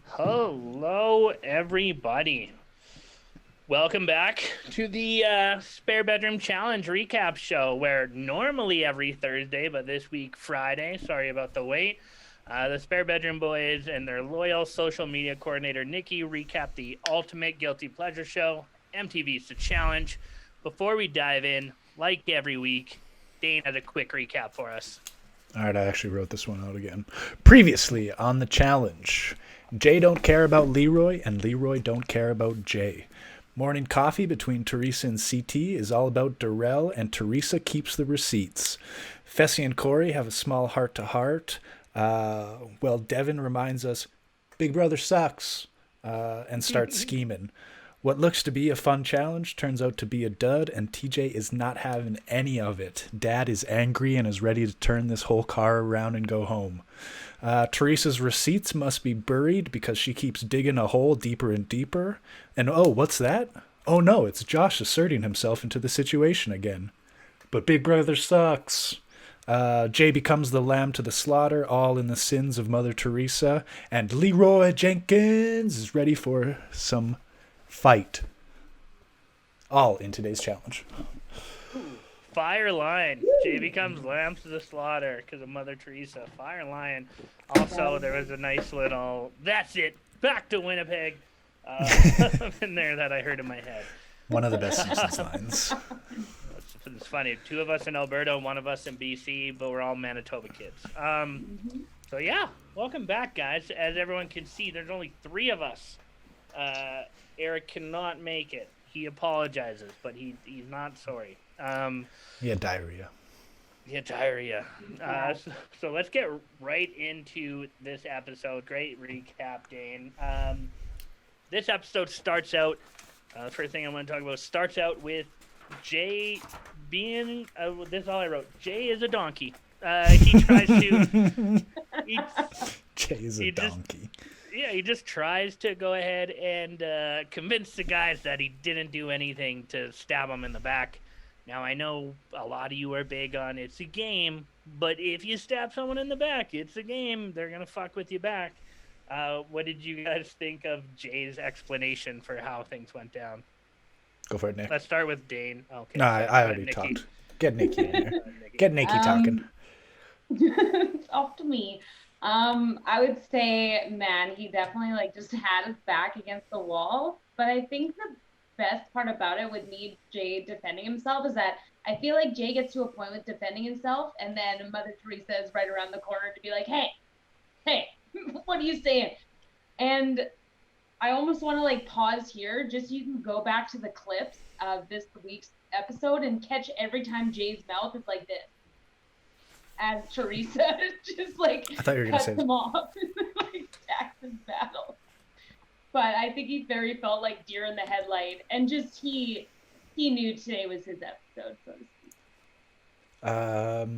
Hello, everybody. Welcome back to the Spare Bedroom Challenge recap show, where normally every Thursday, but this week Friday, sorry about the wait, the Spare Bedroom Boys and their loyal social media coordinator, Nikki, recap the ultimate guilty pleasure show, MTV's The Challenge. Before we dive in, like every week, Dane has a quick recap for us. All right, I actually wrote this one out again. Previously on The Challenge, Jay don't care about Leroy, and Leroy don't care about Jay. Morning coffee between Teresa and CT is all about Darrell, and Teresa keeps the receipts. Fessy and Corey have a small heart-to-heart. Well, Devin reminds us, Big Brother sucks, and starts scheming. What looks to be a fun challenge turns out to be a dud, and TJ is not having any of it. Dad is angry and is ready to turn this whole car around and go home. Teresa's receipts must be buried because she keeps digging a hole deeper and deeper. And oh, what's that? Oh no, it's Josh asserting himself into the situation again. But Big Brother sucks. Jay becomes the lamb to the slaughter, all in the sins of Mother Teresa. And Leroy Jenkins is ready for some fight. All in today's challenge. Fire Lion. Jay becomes lamb to the slaughter because of Mother Teresa. Fire Lion. Also, there was a nice little, that's it, back to Winnipeg in there that I heard in my head. One of the best Simpsons lines. It's funny. Two of us in Alberta, one of us in BC, but we're all Manitoba kids. So yeah, welcome back, guys. As everyone can see, there's only three of us. Eric cannot make it. He apologizes, but he's not sorry. He had diarrhea. So let's get right into this episode. Great recap, Dane. This episode starts out, the first thing I want to talk about starts out with Jay being, this is all I wrote, Jay is a donkey. He tries to... Jay is a donkey. He just tries to go ahead and convince the guys that he didn't do anything to stab him in the back. Now, I know a lot of you are big on it's a game, but if you stab someone in the back, it's a game. They're going to fuck with you back. What did you guys think of Jay's explanation for how things went down? Go for it, Nick. Let's start with Dane. Okay. No, I already talked. Get Nikki in there. Get Nikki talking. It's off to me. I would say, man, he definitely just had his back against the wall. But I think the best part about it with me, Jay defending himself, is that I feel like Jay gets to a point with defending himself, and then Mother Teresa is right around the corner to be like, hey, what are you saying? And I almost want to pause here, just so you can go back to the clips of this week's episode and catch every time Jay's mouth is like this. As Teresa just I thought you were gonna say him off and attacks his battle. But I think he very felt like deer in the headlight, and just he knew today was his episode, so to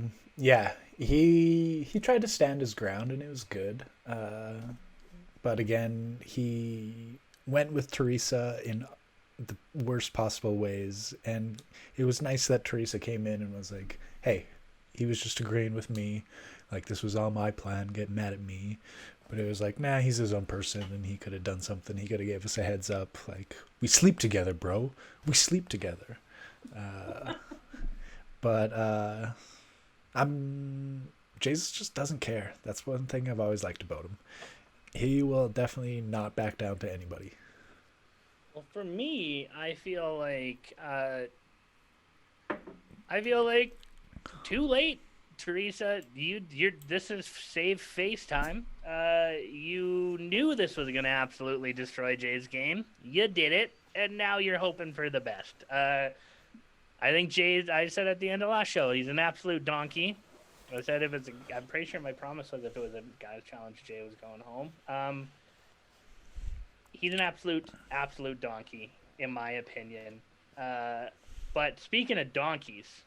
speak. Yeah, he tried to stand his ground and it was good. But again, he went with Teresa in the worst possible ways, and it was nice that Teresa came in and was like, hey, he was just agreeing with me, this was all my plan, getting mad at me. But it was like, nah, he's his own person and he could have done something. He could have gave us a heads up, we sleep together, bro, we sleep together. But Jesus just doesn't care. That's one thing I've always liked about him. He will definitely not back down to anybody. Well, for me, I feel like too late, Teresa. This is save face time. You knew this was gonna absolutely destroy Jay's game. You did it, and now you're hoping for the best. I think Jay. I said at the end of last show, he's an absolute donkey. I said I'm pretty sure my promise was if it was a guy's challenge, Jay was going home. He's an absolute donkey, in my opinion. But speaking of donkeys,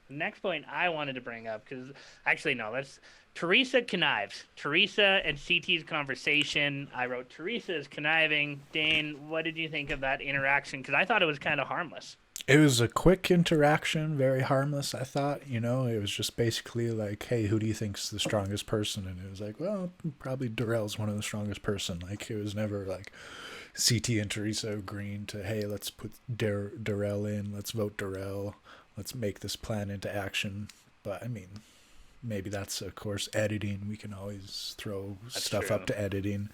The next point I wanted to bring up, because actually, no, let's. Teresa connives. Teresa and CT's conversation. I wrote Teresa is conniving. Dane, what did you think of that interaction? Because I thought it was kind of harmless. It was a quick interaction, very harmless, I thought. You know, it was just basically like, hey, who do you think's the strongest person? And it was like, well, probably Darrell's one of the strongest person. Like, it was never like CT and Teresa agreeing to, hey, let's put Darrell in, let's vote Darrell, let's make this plan into action. But I mean, maybe that's, of course, editing. We can always throw stuff up to editing.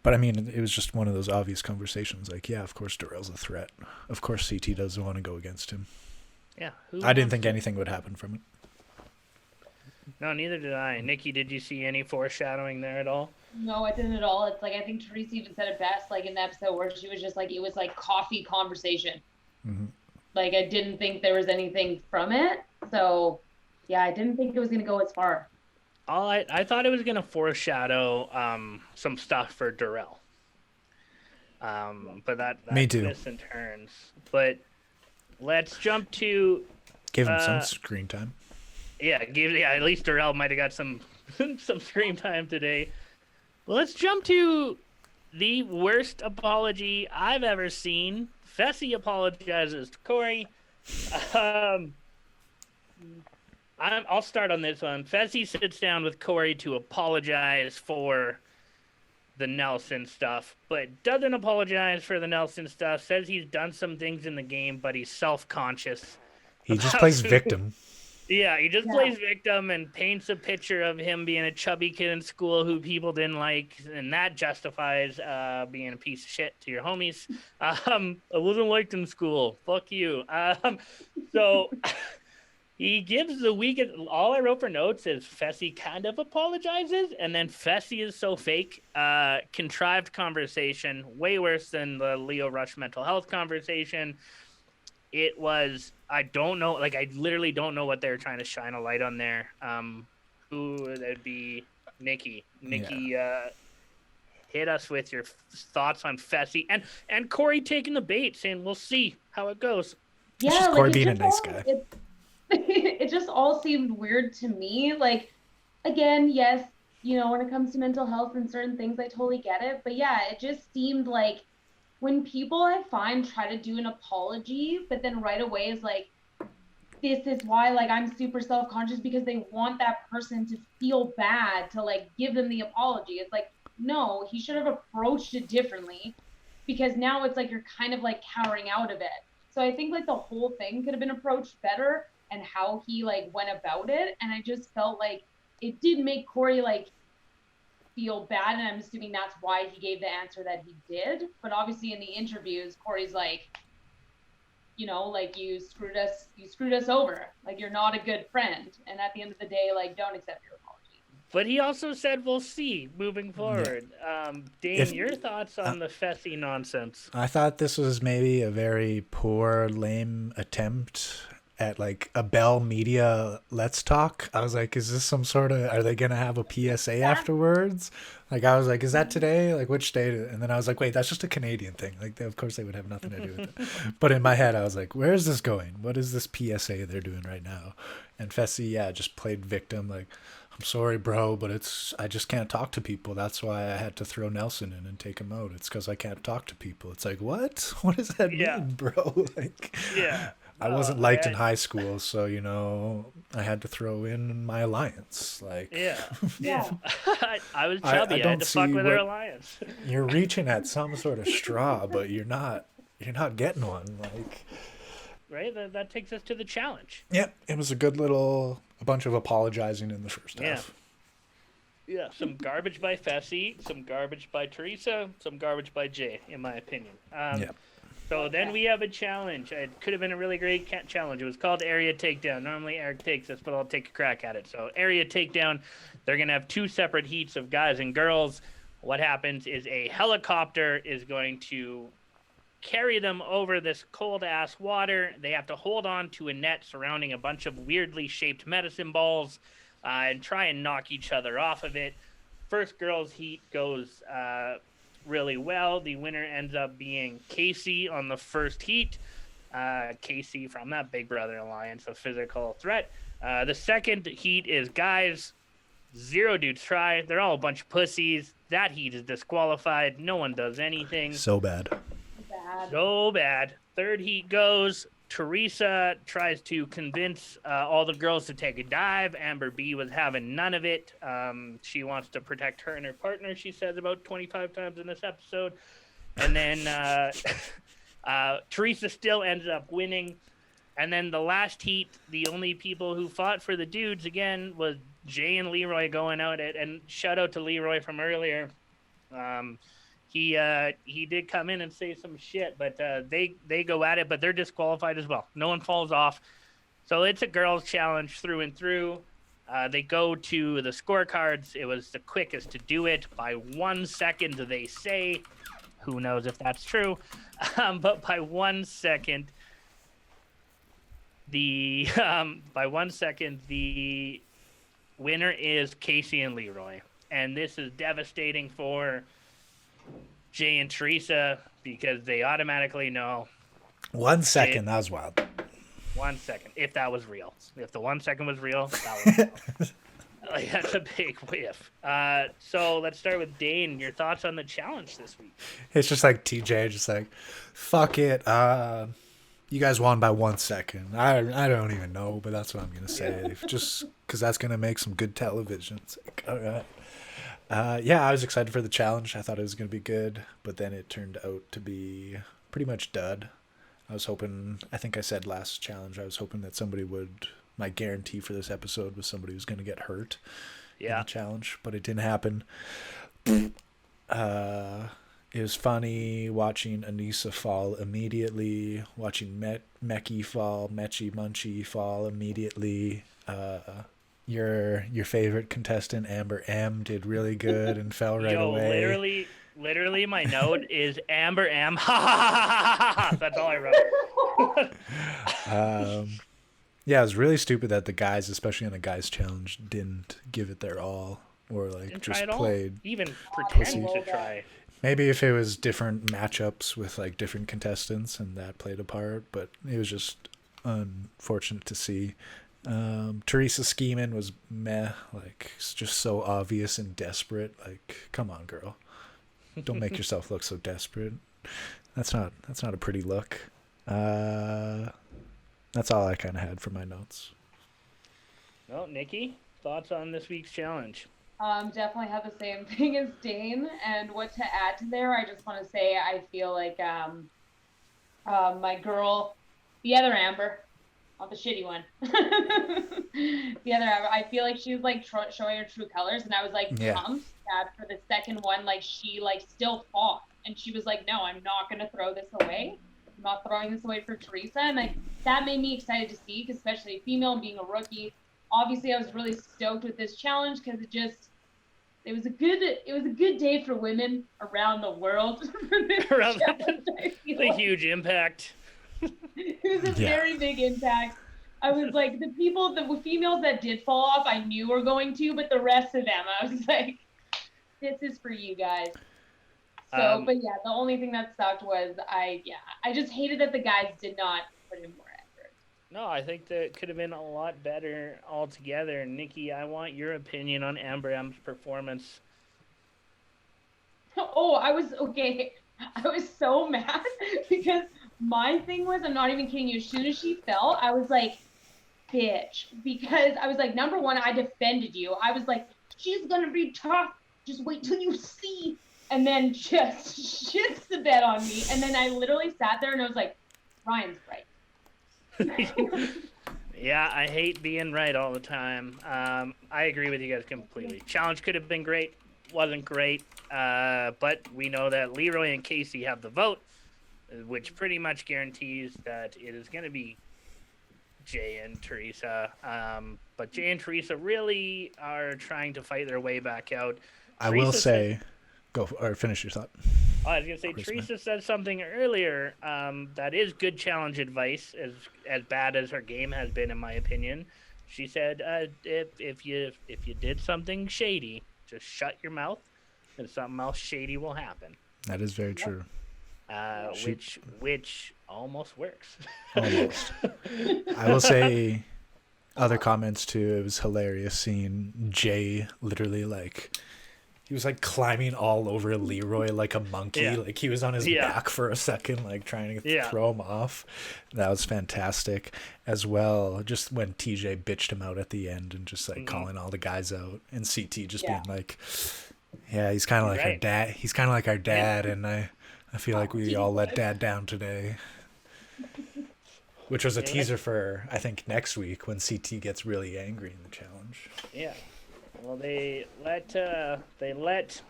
But I mean, it was just one of those obvious conversations. Like, yeah, of course Darrell's a threat. Of course CT doesn't want to go against him. Yeah. I didn't think anything would happen from it. No, neither did I. Nikki, did you see any foreshadowing there at all? No, I didn't at all. It's like, I think Teresa even said it best, like in the episode where she was just like, it was like coffee conversation. Mm-hmm. Like, I didn't think there was anything from it. So, yeah, I didn't think it was going to go as far. I thought it was going to foreshadow some stuff for Darrell. But that Me too. twists and turns. But let's jump to... Give him some screen time. Yeah, at least Darrell might have got some some screen time today. Well, let's jump to the worst apology I've ever seen. Fessy apologizes to Corey. I'll start on this one. Fessy sits down with Corey to apologize for the Nelson stuff, but doesn't apologize for the Nelson stuff. Says he's done some things in the game, but he's self-conscious. He just plays victim. Yeah, he just plays victim and paints a picture of him being a chubby kid in school who people didn't like, and that justifies being a piece of shit to your homies. I wasn't liked in school. Fuck you. So... He gives the week. All I wrote for notes is Fessy kind of apologizes, and then Fessy is so fake. Contrived conversation, way worse than the Lio Rush mental health conversation. It was. I don't know. Like, I literally don't know what they're trying to shine a light on there. Who would it be? Nikki. Nikki, hit us with your thoughts on Fessy and Corey taking the bait, saying we'll see how it goes. Yeah, just Corey being a nice guy. It just all seemed weird to me. Like, again, yes, you know, when it comes to mental health and certain things, I totally get it. But yeah, it just seemed like when people I find try to do an apology, but then right away is like, this is why, like, I'm super self-conscious, because they want that person to feel bad to, like, give them the apology. It's like, no, he should have approached it differently, because now it's like you're kind of like cowering out of it. So I think like the whole thing could have been approached better, and how he like went about it. And I just felt like it did make Corey like feel bad. And I'm assuming that's why he gave the answer that he did. But obviously in the interviews, Corey's like, you know, like, you screwed us over. Like, you're not a good friend. And at the end of the day, like, don't accept your apology. But he also said we'll see moving forward. Dane, your thoughts on the Fessy nonsense? I thought this was maybe a very poor, lame attempt at like a Bell Media Let's Talk. I was like, is this some sort of, are they going to have a PSA afterwards? Like, I was like, is that today? Like, which day? And then I was like, wait, that's just a Canadian thing. Like, of course they would have nothing to do with it. But in my head, I was like, where is this going? What is this PSA they're doing right now? And Fessy, just played victim. Like, I'm sorry, bro, but I just can't talk to people. That's why I had to throw Nelson in and take him out. It's because I can't talk to people. It's like, what? What does that mean, bro? Like, I wasn't liked in high school, so, you know, I had to throw in my alliance. Like, I was chubby. I had to fuck with her alliance. You're reaching at some sort of straw, but you're not getting one. Like, right? That takes us to the challenge. Yeah, it was a bunch of apologizing in the first half. Yeah, some garbage by Fessy, some garbage by Teresa, some garbage by Jay, in my opinion. So then we have a challenge. It could have been a really great challenge. It was called Area Takedown. Normally Eric takes this, but I'll take a crack at it. So Area Takedown, they're going to have two separate heats of guys and girls. What happens is a helicopter is going to carry them over this cold-ass water. They have to hold on to a net surrounding a bunch of weirdly shaped medicine balls and try and knock each other off of it. First girls' heat goes really well. The winner ends up being Casey on the first heat. Casey from that Big Brother Alliance, a physical threat. The second heat is guys. 0 dudes try. They're all a bunch of pussies. That heat is disqualified. No one does anything. So bad. Bad. So bad. Third heat goes. Teresa tries to convince all the girls to take a dive. Amber B was having none of it. She wants to protect her and her partner, she says about 25 times in this episode. And then Teresa still ends up winning. And then the last heat, the only people who fought for the dudes again was Jay and Leroy going out at, and shout out to Leroy from earlier. He did come in and say some shit, but they go at it, but they're disqualified as well. No one falls off. So it's a girls' challenge through and through. They go to the scorecards. It was the quickest to do it by 1 second, they say. Who knows if that's true? But by 1 second, the winner is Casey and Leroy. And this is devastating for Jay and Teresa because they automatically know. 1 second, that was wild. 1 second, if that was real. If the 1 second was real, that was real. Like, that's a big whiff. So let's start with Dane. Your thoughts on the challenge this week? It's just like TJ, just like, fuck it. You guys won by 1 second. I don't even know, but that's what I'm gonna say. Just because that's gonna make some good television. It's like, all right. Yeah, I was excited for the challenge. I thought it was gonna be good, but then it turned out to be pretty much dud. I was hoping. I think I said last challenge. I was hoping that somebody would. My guarantee for this episode was somebody who's gonna get hurt. In the challenge, but it didn't happen. It was funny watching Anissa fall immediately, watching Mechie fall, Mechie Munchie fall immediately. Your favorite contestant, Amber M, did really good and fell right away. Literally, my note is Amber M. That's all I wrote. Yeah, it was really stupid that the guys, especially on the guys challenge, didn't give it their all or like Didn't just try at all. played. Even pretend to try. Maybe if it was different matchups with like different contestants and that played a part, but it was just unfortunate to see. Teresa scheming was meh, like it's just so obvious and desperate. Like, come on, girl, don't make yourself look so desperate. That's not a pretty look. That's all I kind of had for my notes. Well, Nikki, thoughts on this week's challenge? Definitely have the same thing as Dane. And what to add to there, I just want to say I feel like my girl, the other Amber, not the shitty one, the other Amber, I feel like she was like showing her true colors, and I was like pumped that for the second one, like she like still fought, and she was like, no, I'm not gonna throw this away. I'm not throwing this away for Teresa, and like that made me excited to see, cause especially a female and being a rookie. Obviously, I was really stoked with this challenge because it was a good day for women around the world. It's a huge impact. It was a very big impact. I was like, the females that did fall off, I knew were going to, but the rest of them, I was like, this is for you guys. So, but yeah, the only thing that sucked was I just hated that the guys did not put in more effort. No, I think that it could have been a lot better altogether. Nikki, I want your opinion on Amber M's performance. Oh, I was so mad because my thing was, I'm not even kidding you, as soon as she fell, I was like, bitch, because I was like, number one, I defended you. I was like, she's gonna be tough. Just wait till you see. And then just shits the bed on me. And then I literally sat there and I was like, Ryan's right. Yeah, I hate being right all the time. I agree with you guys completely. Challenge could have been great. Wasn't great. But we know that Leroy and Casey have the vote, which pretty much guarantees that it is going to be Jay and Teresa. But Jay and Teresa really are trying to fight their way back out. I will say, finish your thought. I was going to say, Teresa said something earlier that is good challenge advice, as bad as her game has been, in my opinion. She said, if you did something shady, just shut your mouth, and something else shady will happen. That is very true. which almost works. Almost. I will say other comments too. It was hilarious seeing Jay literally like he was like climbing all over Leroy like a monkey. Yeah. Like he was on his back for a second, like trying to throw him off. That was fantastic as well. Just when TJ bitched him out at the end and just like calling all the guys out, and CT just being like, "Yeah, he's kind of like our dad. He's kind of like our dad," and I feel like we all let Dad down today. Which was a teaser for, I think, next week when CT gets really angry in the challenge. Yeah. Well, they let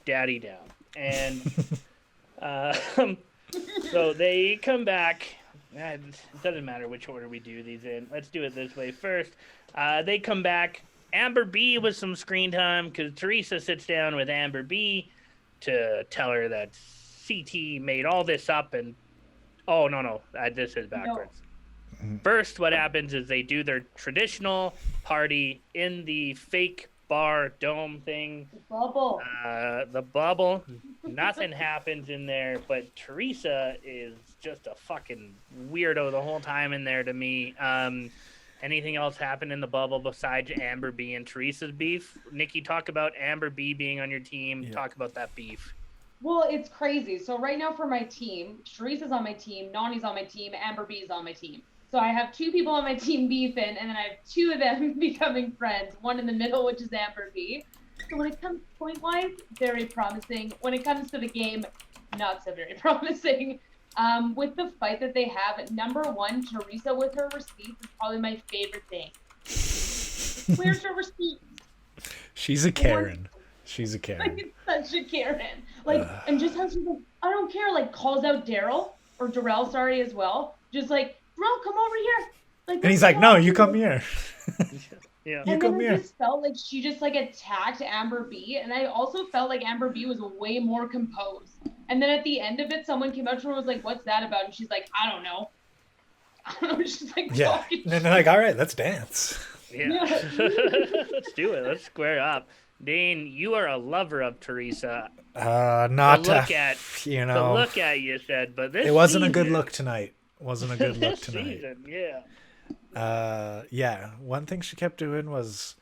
Daddy down, and so they come back. It doesn't matter which order we do these in. Let's do it this way first. They come back. Amber B with some screen time because Teresa sits down with Amber B to tell her that CT made all this up and no, this is backwards. No. First, what happens is they do their traditional party in the fake bar dome thing. The bubble. Nothing happens in there, but Teresa is just a fucking weirdo the whole time in there to me. Anything else happen in the bubble besides Amber B and Teresa's beef? Nikki, talk about Amber B being on your team. Yeah. Talk about that beef. Well, it's crazy. So right now for my team, Teresa's on my team, Nani's on my team, Amber B's on my team. So I have two people on my team beefing, and then I have two of them becoming friends. One in the middle, which is Amber B. So when it comes point-wise, very promising. When it comes to the game, not so very promising. With the fight that they have, number one, Teresa with her receipts is probably my favorite thing. Where's her receipts? She's a Karen. She's a Karen. Like, it's such a Karen. Like, and just how she's like, I don't care, like, calls out Darrell, sorry, as well. Just like, Darrell, come over here. Like, and he's like, no, you come here. Yeah. And then it just felt like she just, like, attacked Amber B. And I also felt like Amber B was way more composed. And then at the end of it, someone came up to her and was like, what's that about? And she's like, I don't know. She's like, yeah. And then they're like, all right, let's dance. Yeah. Let's do it. Let's square up. Dane, you are a lover of Teresa. Not to look at, you know. To look at, you said, but this it wasn't season, a good look tonight. Wasn't a good look tonight. Season, yeah. Yeah. One thing she kept doing was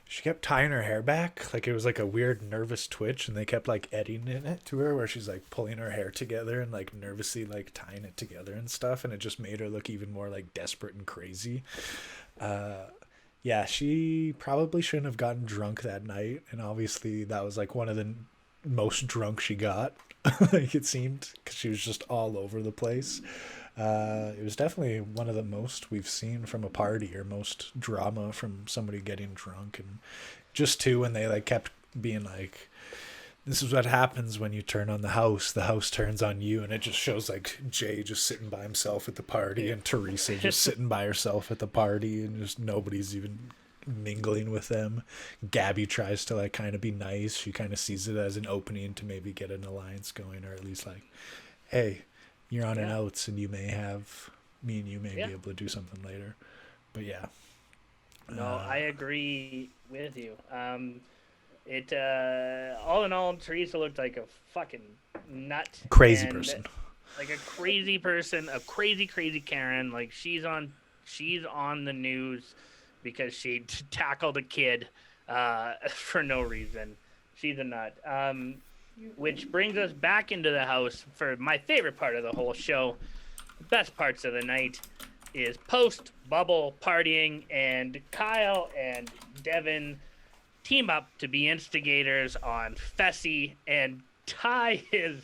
she kept tying her hair back. Like it was like a weird nervous twitch, and they kept like editing it to her where she's like pulling her hair together and like nervously like tying it together and stuff, and it just made her look even more like desperate and crazy. Yeah, she probably shouldn't have gotten drunk that night, and obviously that was like one of the most drunk she got, like it seemed, because she was just all over the place. It was definitely one of the most we've seen from a party, or most drama from somebody getting drunk, and just too when they like kept being like, this is what happens when you turn on the house turns on you, and it just shows like Jay just sitting by himself at the party and Teresa just sitting by herself at the party, and just nobody's even mingling with them. Gabby tries to like kind of be nice. She kind of sees it as an opening to maybe get an alliance going, or at least like, hey, you're on an outs and you may have me and you may be able to do something later. But yeah. No, I agree with you. It all in all, Teresa looked like a fucking nut. Crazy person. Like a crazy person, a crazy Karen. Like she's on the news because she tackled a kid for no reason. She's a nut. Which brings us back into the house for my favorite part of the whole show. The best parts of the night is post-bubble partying, and Kyle and Devin team up to be instigators on Fessy, and Ty is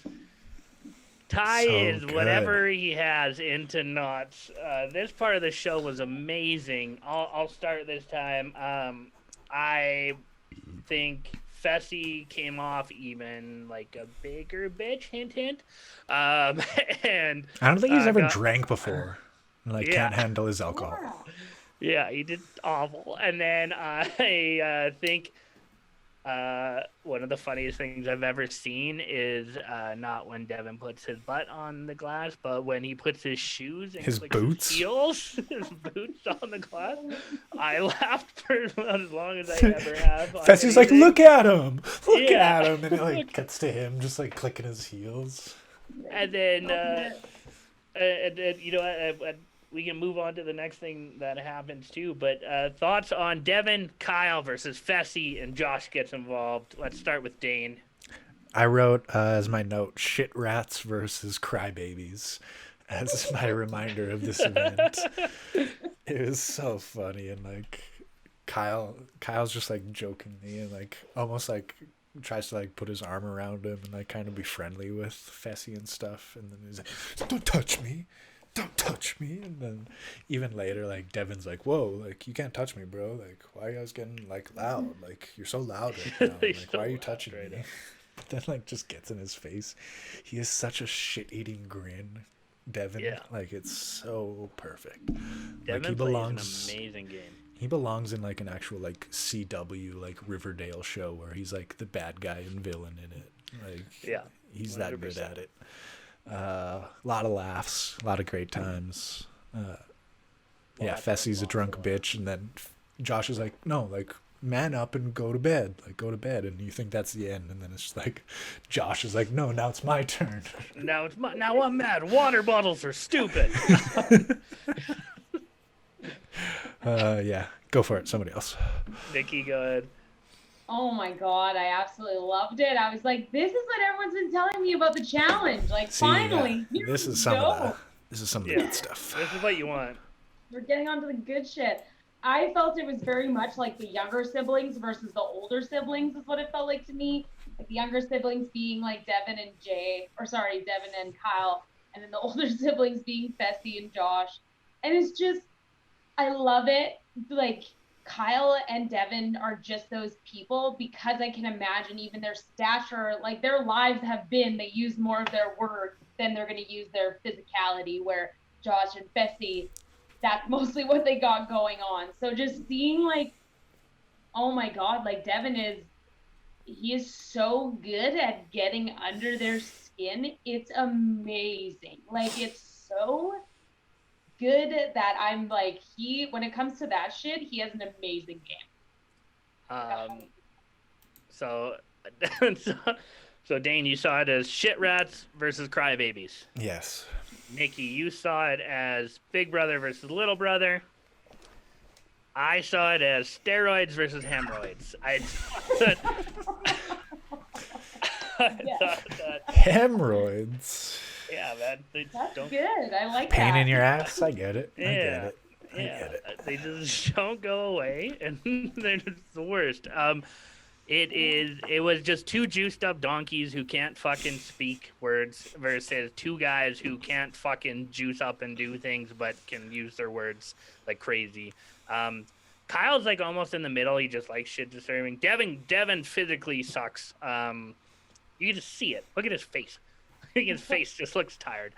whatever he has into knots. This part of the show was amazing. I'll start this time. I think Fessy came off even like a bigger bitch, hint. And I don't think he's ever drank before. Like can't handle his alcohol. Yeah, he did awful. And then I think one of the funniest things I've ever seen is not when Devin puts his butt on the glass, but when he puts his shoes and his boots, his boots on the glass. I laughed for as long as I ever have. Fessy's like, look at him, and it like cuts to him just like clicking his heels. And then, Okay. you know, we can move on to the next thing that happens too. But thoughts on Devin, Kyle versus Fessy, and Josh gets involved. Let's start with Dane. I wrote as my note shit rats versus crybabies as my reminder of this event. It was so funny, and like Kyle's just like jokingly and like almost like tries to like put his arm around him and like kind of be friendly with Fessy and stuff, and then he's like, "Don't touch me, don't touch me." And then even later, like Devin's like, "Whoa, like you can't touch me, bro. Like why are you guys getting like loud? Like you're so loud right now. Like So why are you loud touching right me?" now. But then like just gets in his face. He has such a shit-eating grin, Devin. Yeah. Like it's so perfect. Devin Like he belongs. plays an amazing game. He belongs in like an actual like CW like Riverdale show where he's like the bad guy and villain in it. Like Yeah, he's that good 100%. at it. A lot of laughs, a lot of great times. Yeah, Lots, Fessy's a lots, drunk lots. bitch, and then Josh is like, no, like man up and go to bed, like go to bed, and you think that's the end, and then it's just like Josh is like, no, now it's my turn. Now I'm mad. Water bottles are stupid. Yeah, go for it. Somebody else. Nikki, go ahead. Oh my god, I absolutely loved it. I was like, this is what everyone's been telling me about the challenge. Like, See, finally, here this we is some go. of the this is some of the Yeah. good stuff. This is what you want. We're getting onto the good shit. I felt it was very much like the younger siblings versus the older siblings is what it felt like to me. Like the younger siblings being like Devin and Devin and Kyle, and then the older siblings being Fessy and Josh. And it's just, I love it. Like Kyle and Devin are just those people because I can imagine even their stature, like their lives have been, they use more of their words than they're going to use their physicality, where Josh and Fessy, that's mostly what they got going on. So just seeing like, oh my God, like he is so good at getting under their skin. It's amazing. Like it's so good that I'm like, when it comes to that shit, he has an amazing game. So, so Dane, you saw it as shit rats versus crybabies. Yes. Nikki, you saw it as Big Brother versus Little Brother. I saw it as steroids versus hemorrhoids. I thought that, Hemorrhoids. yeah, man. They That's don't, good. I like Pain that. in your ass. I get it. I get yeah, it. I yeah. get it. They just don't go away, and they're just the worst. It was just two juiced up donkeys who can't fucking speak words versus two guys who can't fucking juice up and do things but can use their words like crazy. Kyle's like almost in the middle. He just likes shit disturbing. Devin physically sucks. You can just see it. Look at his face. His face just looks tired.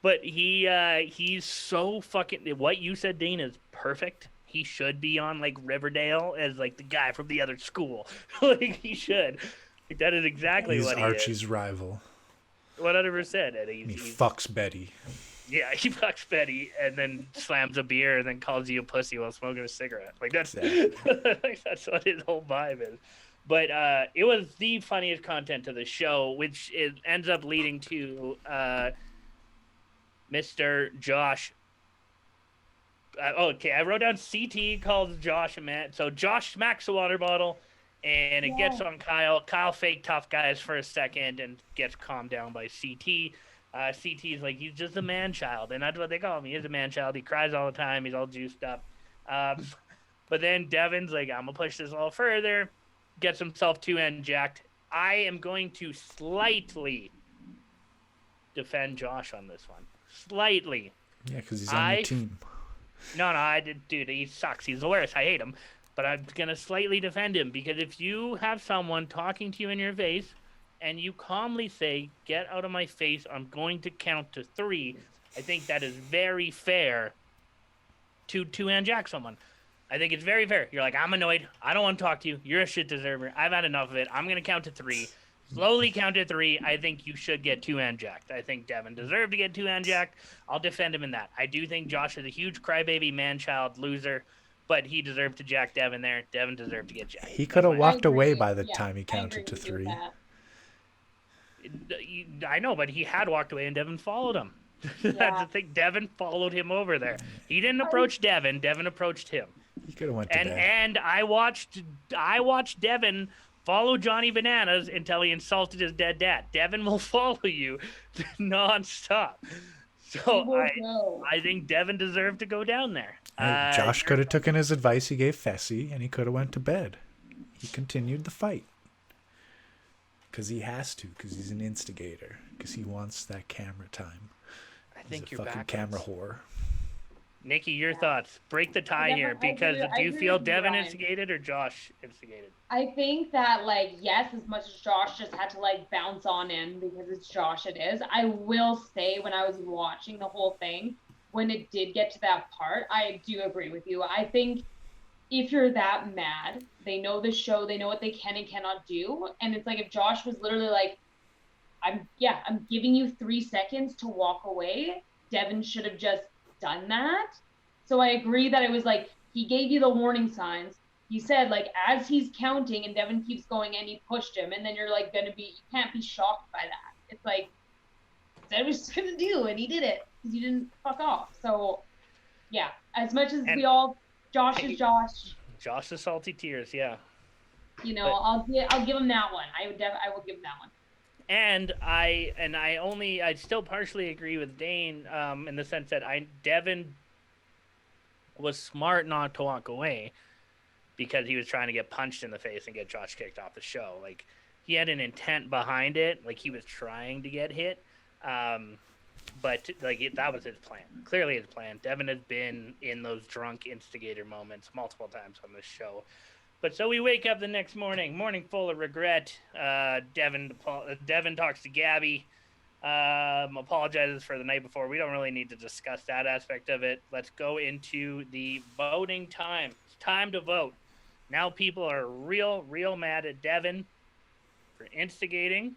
But he's so fucking. What you said, Dane, is perfect. He should be on like Riverdale as like the guy from the other school. Like he should. Like, that is exactly He's what he Archie's is. rival. 100%. And And he he's fucks Betty. yeah, he fucks Betty and then slams a beer and then calls you a pussy while smoking a cigarette. Like that's like, that's what his whole vibe is. But it was the funniest content to the show, which ends up leading to Mr. Josh. Okay, I wrote down CT calls Josh a man. So Josh smacks a water bottle, and it gets on Kyle. Kyle fake tough guys for a second and gets calmed down by CT. CT's like, he's just a man child, and that's what they call him. He is a man child. He cries all the time. He's all juiced up. But then Devin's like, I'm going to push this a little further. Gets himself 2N jacked. I am going to slightly defend Josh on this one. Slightly. Yeah, because he's on your team. No, I did, dude. He sucks. He's the worst. I hate him. But I'm gonna slightly defend him because if you have someone talking to you in your face, and you calmly say, "Get out of my face. I'm going to count to 3," I think that is very fair to 2N jack someone. I think it's very fair. You're like, I'm annoyed. I don't want to talk to you. You're a shit deserver. I've had enough of it. I'm gonna count to 3. Slowly count to 3. I think you should get 2N jacked. I think Devin deserved to get 2N jacked. I'll defend him in that. I do think Josh is a huge crybaby, man-child loser, but he deserved to jack Devin there. Devin deserved to get jacked. He could have I walked away agree. by the Yeah, time he I counted agree to with you with 3. that. I know, but he had walked away and Devin followed him. That's Yeah. the thing. Devin followed him over there. He didn't approach Devin. Devin approached him. He could have went to bed. And I watched Devin follow Johnny Bananas until he insulted his dead dad. Devin will follow you nonstop. So I think Devin deserved to go down there. Hey, Josh could have taken his advice he gave Fessy, and he could have went to bed. He continued the fight. Because he has to, because he's an instigator. Because he wants that camera time. I think He's a you're fucking camera whore. Nikki, your thoughts. Break the tie here, because do you feel Devin instigated or Josh instigated? I think that, like, yes, as much as Josh just had to, like, bounce on in because it's Josh, it is. I will say, when I was watching the whole thing, when it did get to that part, I do agree with you. I think if you're that mad, they know the show, they know what they can and cannot do. And it's like, if Josh was literally like, I'm giving you 3 seconds to walk away, Devin should have just done that. So I agree that it was like, he gave you the warning signs. He said, like, as he's counting and Devin keeps going and he pushed him, and then you're like you can't be shocked by that. It's like, Devin was just gonna do, and he did it because he didn't fuck off. So yeah, as much as Josh is Josh. Josh is salty tears, yeah. You know, I'll give him that one. I will give him that one. And I still partially agree with Dane in the sense that Devin was smart not to walk away because he was trying to get punched in the face and get Josh kicked off the show. Like, he had an intent behind it. Like, he was trying to get hit. But that was his plan. Clearly his plan. Devin has been in those drunk instigator moments multiple times on this show. But so we wake up the next morning full of regret. Devin talks to Gabby, apologizes for the night before. We don't really need to discuss that aspect of it. Let's go into the voting time. It's time to vote. Now people are real mad at Devin for instigating.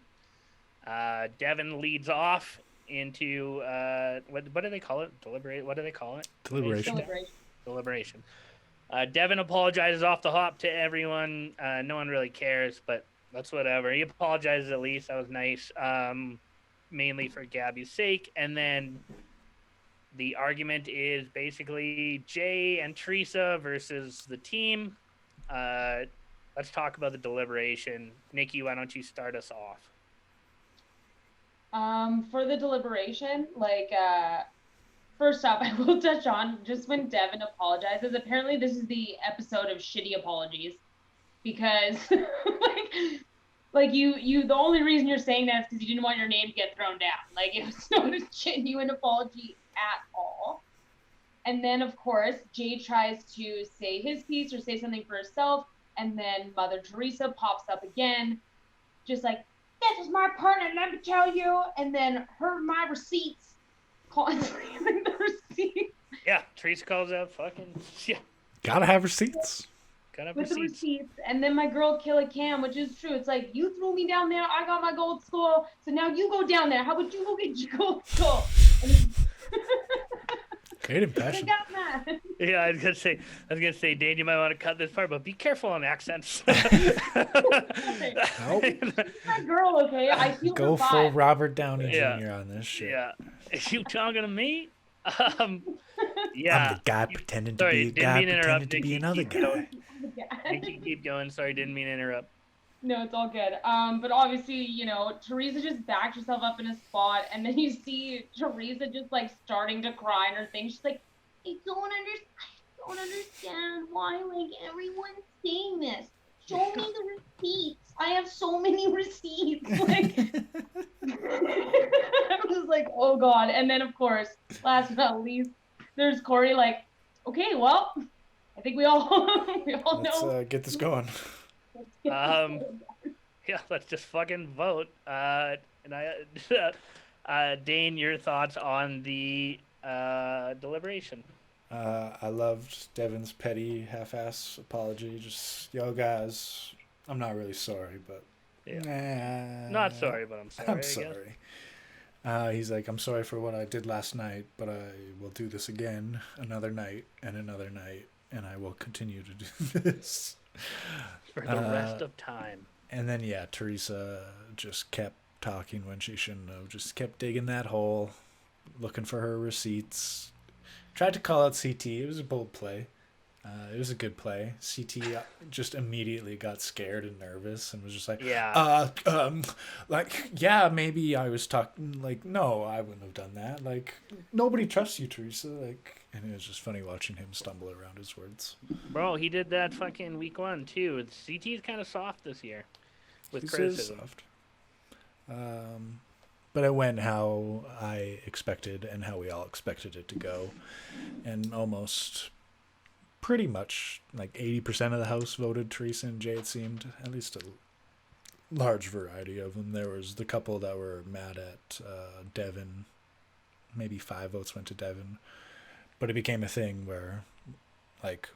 Devin leads off into what do they call it? What do they call it? Deliberation. Devin apologizes off the hop to everyone. No one really cares, but that's whatever. He apologizes at least. That was nice. Mainly for Gabby's sake. And then the argument is basically Jay and Teresa versus the team. Let's talk about the deliberation. Nikki, why don't you start us off? For the deliberation, first off, I will touch on just when Devin apologizes. Apparently, this is the episode of shitty apologies, because you the only reason you're saying that is because you didn't want your name to get thrown down. Like, it was not a genuine apology at all. And then, of course, Jay tries to say his piece or say something for herself, and then Mother Teresa pops up again, just like, this is my partner, let me tell you, and then my receipts. Calling the receipts. Yeah, Teresa calls out yeah. Gotta have receipts. With the receipts. And then my girl Killa Cam, which is true. It's like, you threw me down there, I got my gold score, so now you go down there. How about you go get your gold score? Great impression. Yeah, I was gonna say, Dane, you might want to cut this part, but be careful on accents. Nope. My girl, okay? I feel go full Robert Downey Jr. on this shit. Yeah. Is you talking to me? Yeah. I'm the guy pretending to be a guy pretending to be another guy. Nikki, keep going. Sorry, didn't mean to interrupt. No, it's all good. But obviously, Teresa just backed herself up in a spot, and then you see Teresa just like starting to cry and her thing. She's like, I don't understand why everyone's saying this. Show me the receipts. I have so many receipts. I was like, oh god. And then of course, last but not least, there's Corey like, okay, well, I think we all know. Let's get this going. Yeah, let's just fucking vote. Dane, your thoughts on the deliberation? I loved Devin's petty half-ass apology. Just, yo guys, I'm not really sorry, but not sorry, but I'm sorry. I'm sorry. He's like, I'm sorry for what I did last night, but I will do this again another night, and I will continue to do this for the rest of time. And then Teresa just kept talking when she shouldn't have. Just kept digging that hole, looking for her receipts. Tried to call out CT. It was a bold play. It was a good play. CT just immediately got scared and nervous and was just like, yeah, maybe I was talking, like, no, I wouldn't have done that. Like, nobody trusts you, Teresa. Like, and it was just funny watching him stumble around his words. Bro, he did that fucking week 1 too. CT's kind of soft this year with This criticism. is soft. But it went how I expected and how we all expected it to go. And almost pretty much like 80% of the house voted Teresa and Jay, it seemed. At least a large variety of them. There was the couple that were mad at Devin. Maybe 5 votes went to Devin. But it became a thing where, like,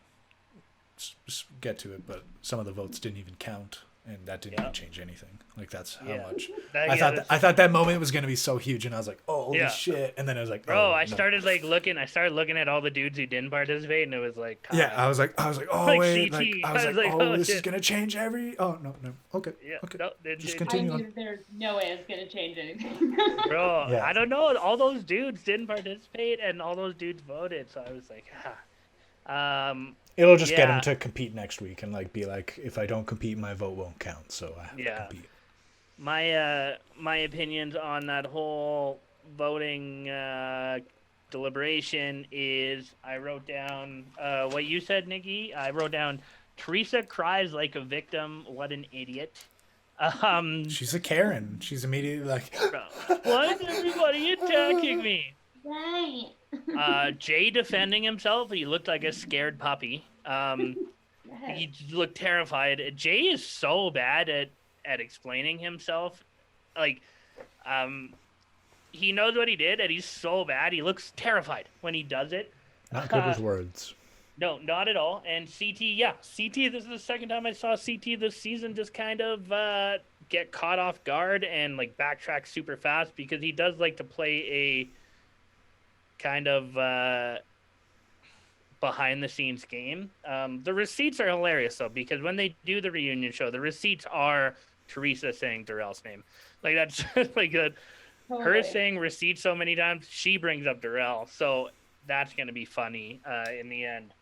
get to it, but some of the votes didn't even count. And that didn't even change anything. Like, that's how much. I thought that moment was going to be so huge, and I was like, oh, holy shit. And then I was like, bro, I started looking at all the dudes who didn't participate, and it was like, yeah, I was like, oh, like wait. CT. I was like, oh, this shit. is going to change no. Okay. Yeah, okay. no, Just I continue knew on. there's no way it's gonna change anything. bro, Yeah. I don't know. All those dudes didn't participate, and all those dudes voted, so I was like, It'll just get yeah. him to compete next week and, like, be like, if I don't compete, my vote won't count, so I have to compete. My opinions on that whole voting deliberation is I wrote down what you said, Nikki. I wrote down Teresa cries like a victim. What an idiot. She's a Karen. She's immediately like, why is everybody attacking me? Right. Jay defending himself. He looked like a scared puppy. He looked terrified. Jay is so bad at explaining himself. Like, he knows what he did, and he's so bad. He looks terrified when he does it. not good with words. No, not at all. And CT, this is the second time I saw CT this season just kind of get caught off guard and, like, backtrack super fast, because he does like to play a kind of behind-the-scenes game. The receipts are hilarious, though, because when they do the reunion show, the receipts are Teresa saying Darrell's name. Like, that's like her saying receipts so many times, she brings up Darrell. So that's going to be funny in the end.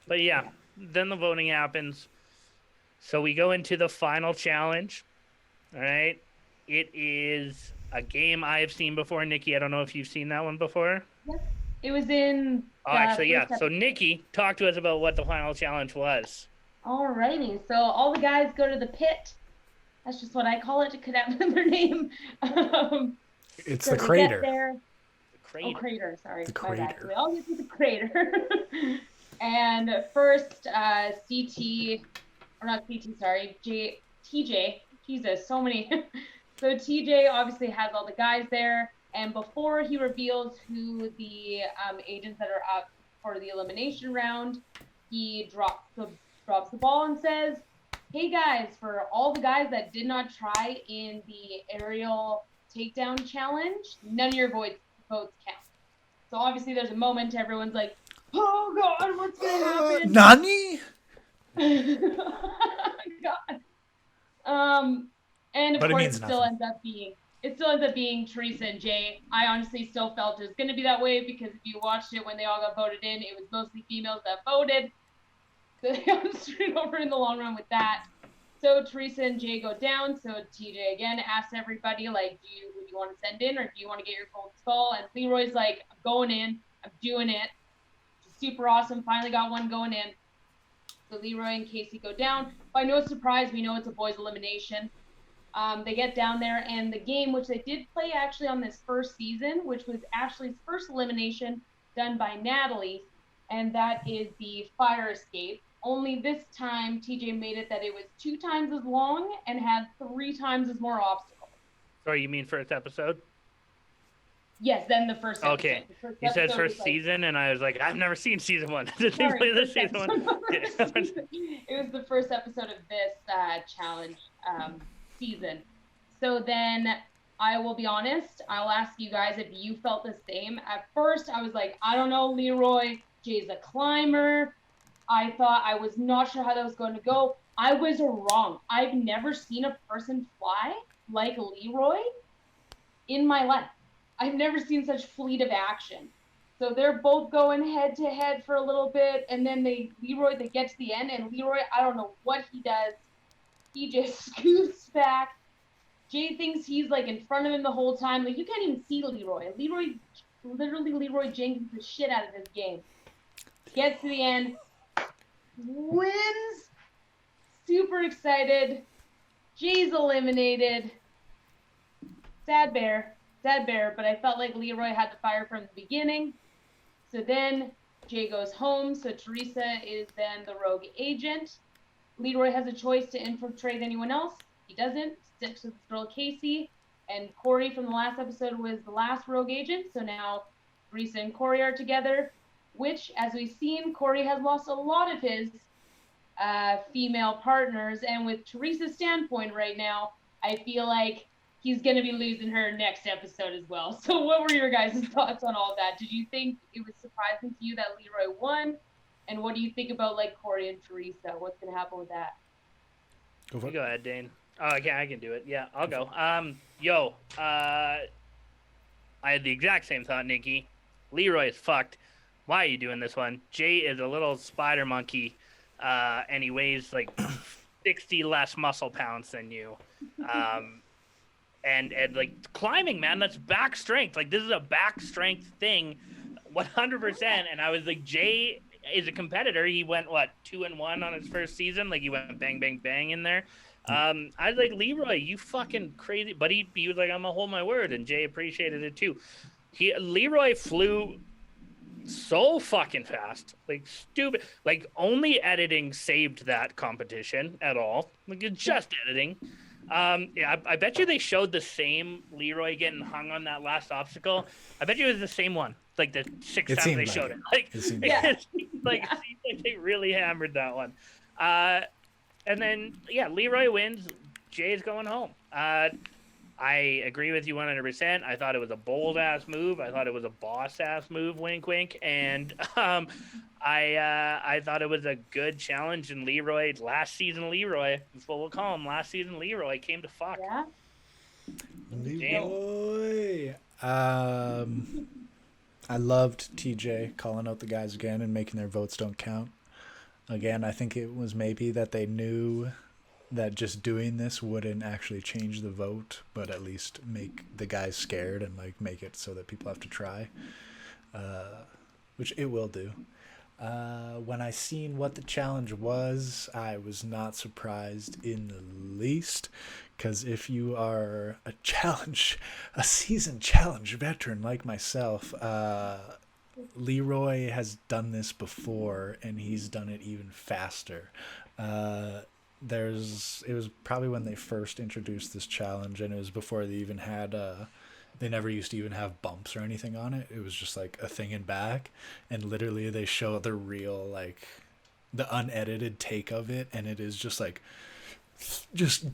But yeah, then the voting happens. So we go into the final challenge. All right. It is a game I have seen before. Nikki, I don't know if you've seen that one before. Yes. It was in. Oh, actually, yeah. So Nikki, talk to us about what the final challenge was. Alrighty. So all the guys go to the pit. That's just what I call it. It could have another name. It's so the they crater. get there. Crater. Oh, crater. Sorry. The My bad. crater. So they all get to the crater. And first, TJ. TJ. Jesus, so many. So TJ obviously has all the guys there. And before he reveals who the agents that are up for the elimination round, he drops the ball and says, hey guys, for all the guys that did not try in the aerial takedown challenge, none of your votes count. So obviously there's a moment, everyone's like, oh God, what's going to happen? Nani? God. And of But it course means it still ends up being Teresa and Jay. I honestly still felt it was going to be that way, because if you watched it when they all got voted in, it was mostly females that voted. So they got screwed over in the long run with that. So Teresa and Jay go down. So TJ again asks everybody, like, who do you want to send in, or do you want to get your gold skull? And Leroy's like, I'm going in. I'm doing it. Super awesome. Finally got one going in. So Leroy and Casey go down. By no surprise, we know it's a boys' elimination. They get down there, and the game, which they did play actually on this first season, which was Ashley's first elimination done by Natalie, and that is the fire escape. Only this time, TJ made it that it was 2 times as long and had 3 times as more obstacles. Sorry, you mean first episode? Yes, then the first episode. Okay. The first You said episode first was, like, season, and I was like, I've never seen season 1. Did they sorry, play this first season 1? episode. It was the first episode of this challenge season. So then, I will be honest, I'll ask you guys if you felt the same. At first, I was like, I don't know, Leroy, Jay's a climber. I was not sure how that was going to go. I was wrong. I've never seen a person fly like Leroy in my life. I've never seen such fleet of action. So they're both going head to head for a little bit, and then they get to the end, and Leroy, I don't know what he does. He just scoots back. Jay thinks he's like in front of him the whole time. Like you can't even see Leroy. Leroy Jenkins the shit out of this game. Gets to the end, wins. Super excited. Jay's eliminated. Sad bear, but I felt like Leroy had the fire from the beginning. So then Jay goes home, so Teresa is then the rogue agent. Leroy has a choice to infiltrate anyone else. He doesn't, sticks with this girl Casey, and Corey from the last episode was the last rogue agent, so now Teresa and Corey are together, which, as we've seen, Corey has lost a lot of his female partners, and with Teresa's standpoint right now, I feel like he's going to be losing her next episode as well. So what were your guys' thoughts on all that? Did you think it was surprising to you that Leroy won? And what do you think about like Corey and Teresa? What's going to happen with that? Go for it. Go ahead, Dane. Oh, yeah, I can do it. Yeah, I'll go. I had the exact same thought, Nikki. Leroy is fucked. Why are you doing this one? Jay is a little spider monkey, and he weighs like 60 less muscle pounds than you. And like climbing, man, that's back strength. Like this is a back strength thing, 100%. And I was like, Jay is a competitor. He went 2-1 on his first season. Like he went bang, bang, bang in there. I was like, Leroy, you fucking crazy. But he was like, I'm gonna hold my word, and Jay appreciated it too. Leroy flew so fucking fast, like stupid. Like only editing saved that competition at all. Like it's just editing. Yeah, I bet you they showed the same Leroy getting hung on that last obstacle. I bet you it was the same one, like the sixth time they showed it. Like, it seemed like they really hammered that one. And then, yeah, Leroy wins. Jay's going home. I agree with you 100%. I thought it was a bold-ass move. I thought it was a boss-ass move, wink, wink. And I thought it was a good challenge. And Leroy, last season Leroy, that's what we'll call him, last season Leroy, came to fuck. Yeah. Leroy. I loved TJ calling out the guys again and making their votes don't count. Again, I think it was maybe that they knew that just doing this wouldn't actually change the vote, but at least make the guys scared and like make it so that people have to try, which it will do. When I seen what the challenge was, I was not surprised in the least, because if you are a seasoned challenge veteran like myself, Leroy has done this before, and he's done it even faster. It was probably when they first introduced this challenge, and it was before they even had they never used to even have bumps or anything on it. It was just like a thing in back, and literally they show the real, like the unedited take of it, and it is just like just